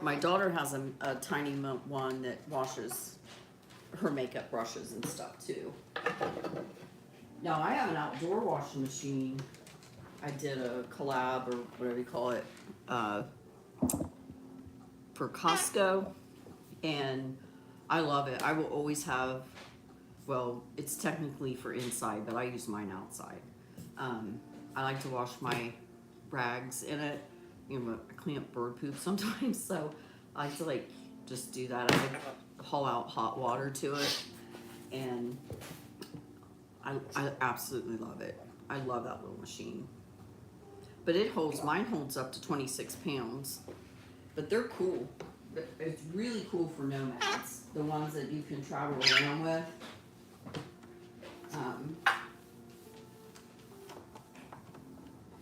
My daughter has a tiny one that washes her makeup brushes and stuff too. Now I have an outdoor washing machine. I did a collab or whatever you call it for Costco, and I love it. I will always have. Well, it's technically for inside, but I use mine outside. I like to wash my rags in it. You know, I clean up bird poop sometimes, so I like to like just do that. I like haul out hot water to it, and I absolutely love it. I love that little machine. But mine holds up to 26 pounds. But they're cool. It's really cool for nomads, the ones that you can travel around with.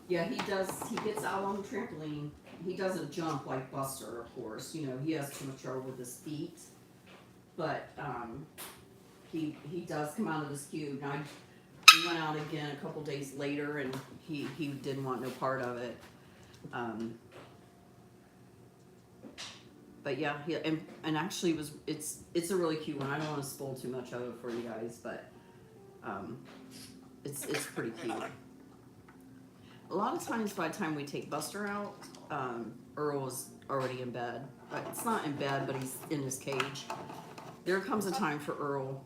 Yeah, he gets out on the trampoline. He doesn't jump like Buster, of course. You know, he has too much trouble with his feet. But he does come out of his cube. Now, we went out again a couple days later, and he didn't want no part of it. But yeah, and actually it's a really cute one. I don't want to spoil too much of it for you guys, but it's pretty cute. A lot of times by the time we take Buster out, Earl is already in bed. It's not in bed, but he's in his cage. There comes a time for Earl.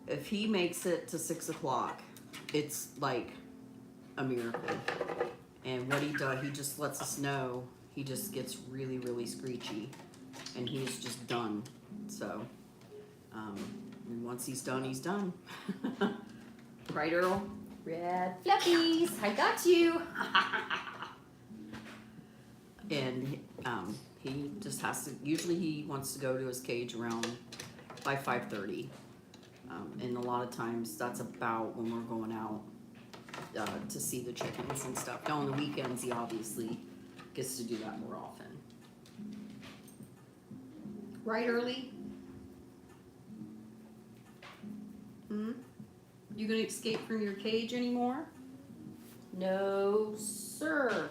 If he makes it to 6 o'clock, it's like a miracle. And what he does, he just lets us know. He just gets really, really screechy, and he is just done. So, and once he's done, he's done. Right, Earl? Red fluffies, I got you. And he just has to. Usually, he wants to go to his cage around by 5:30, and a lot of times that's about when we're going out to see the chickens and stuff. Now on the weekends, he obviously gets to do that more often. Right, Early? You gonna escape from your cage anymore? No, sir.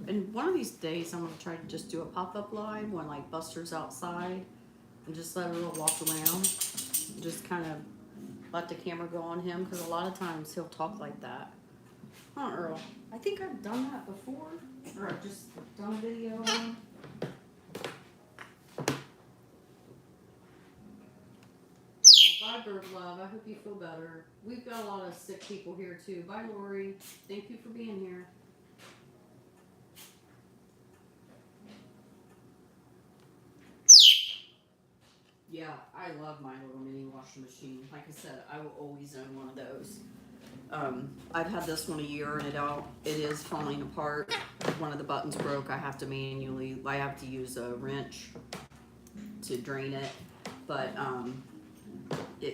And one of these days, I'm gonna try to just do a pop-up live when like Buster's outside, and just let Earl walk around, just kind of let the camera go on him, because a lot of times he'll talk like that. Huh, Earl? I think I've done that before, or I've just done a video on him. Bye, Bird Love. I hope you feel better. We've got a lot of sick people here too. Bye, Lori. Thank you for being here. Yeah, I love my little mini washing machine. Like I said, I will always own one of those. I've had this one a year, and it is falling apart. One of the buttons broke. I have to use a wrench to drain it, but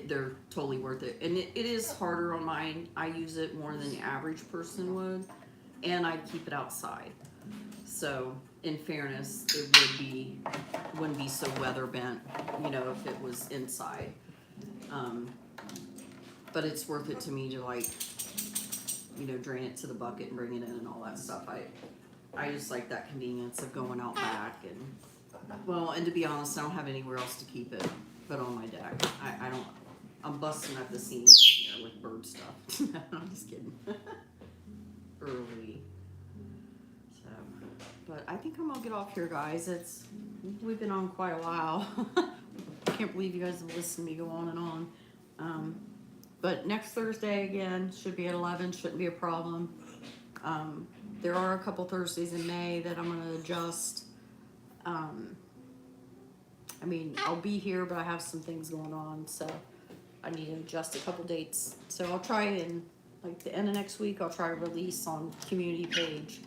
they're totally worth it. And it is harder on mine. I use it more than the average person would, and I keep it outside. So in fairness, wouldn't be so weather bent, if it was inside. But it's worth it to me to drain it to the bucket and bring it in and all that stuff. I just like that convenience of going out back and, well, and to be honest, I don't have anywhere else to keep it but on my deck. I don't, I'm busting at the seams here with bird stuff. I'm just kidding. Early. So, but I think I'm gonna get off here, guys. We've been on quite a while. Can't believe you guys have listened to me go on and on. But next Thursday again, should be at 11, shouldn't be a problem. There are a couple Thursdays in May that I'm gonna adjust. I mean, I'll be here, but I have some things going on, so I need to adjust a couple dates. So I'll try and, like, the end of next week, I'll try to release on community page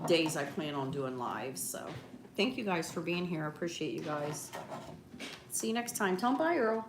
days I plan on doing live. So thank you guys for being here. I appreciate you guys. See you next time. Tell them bye, Earl.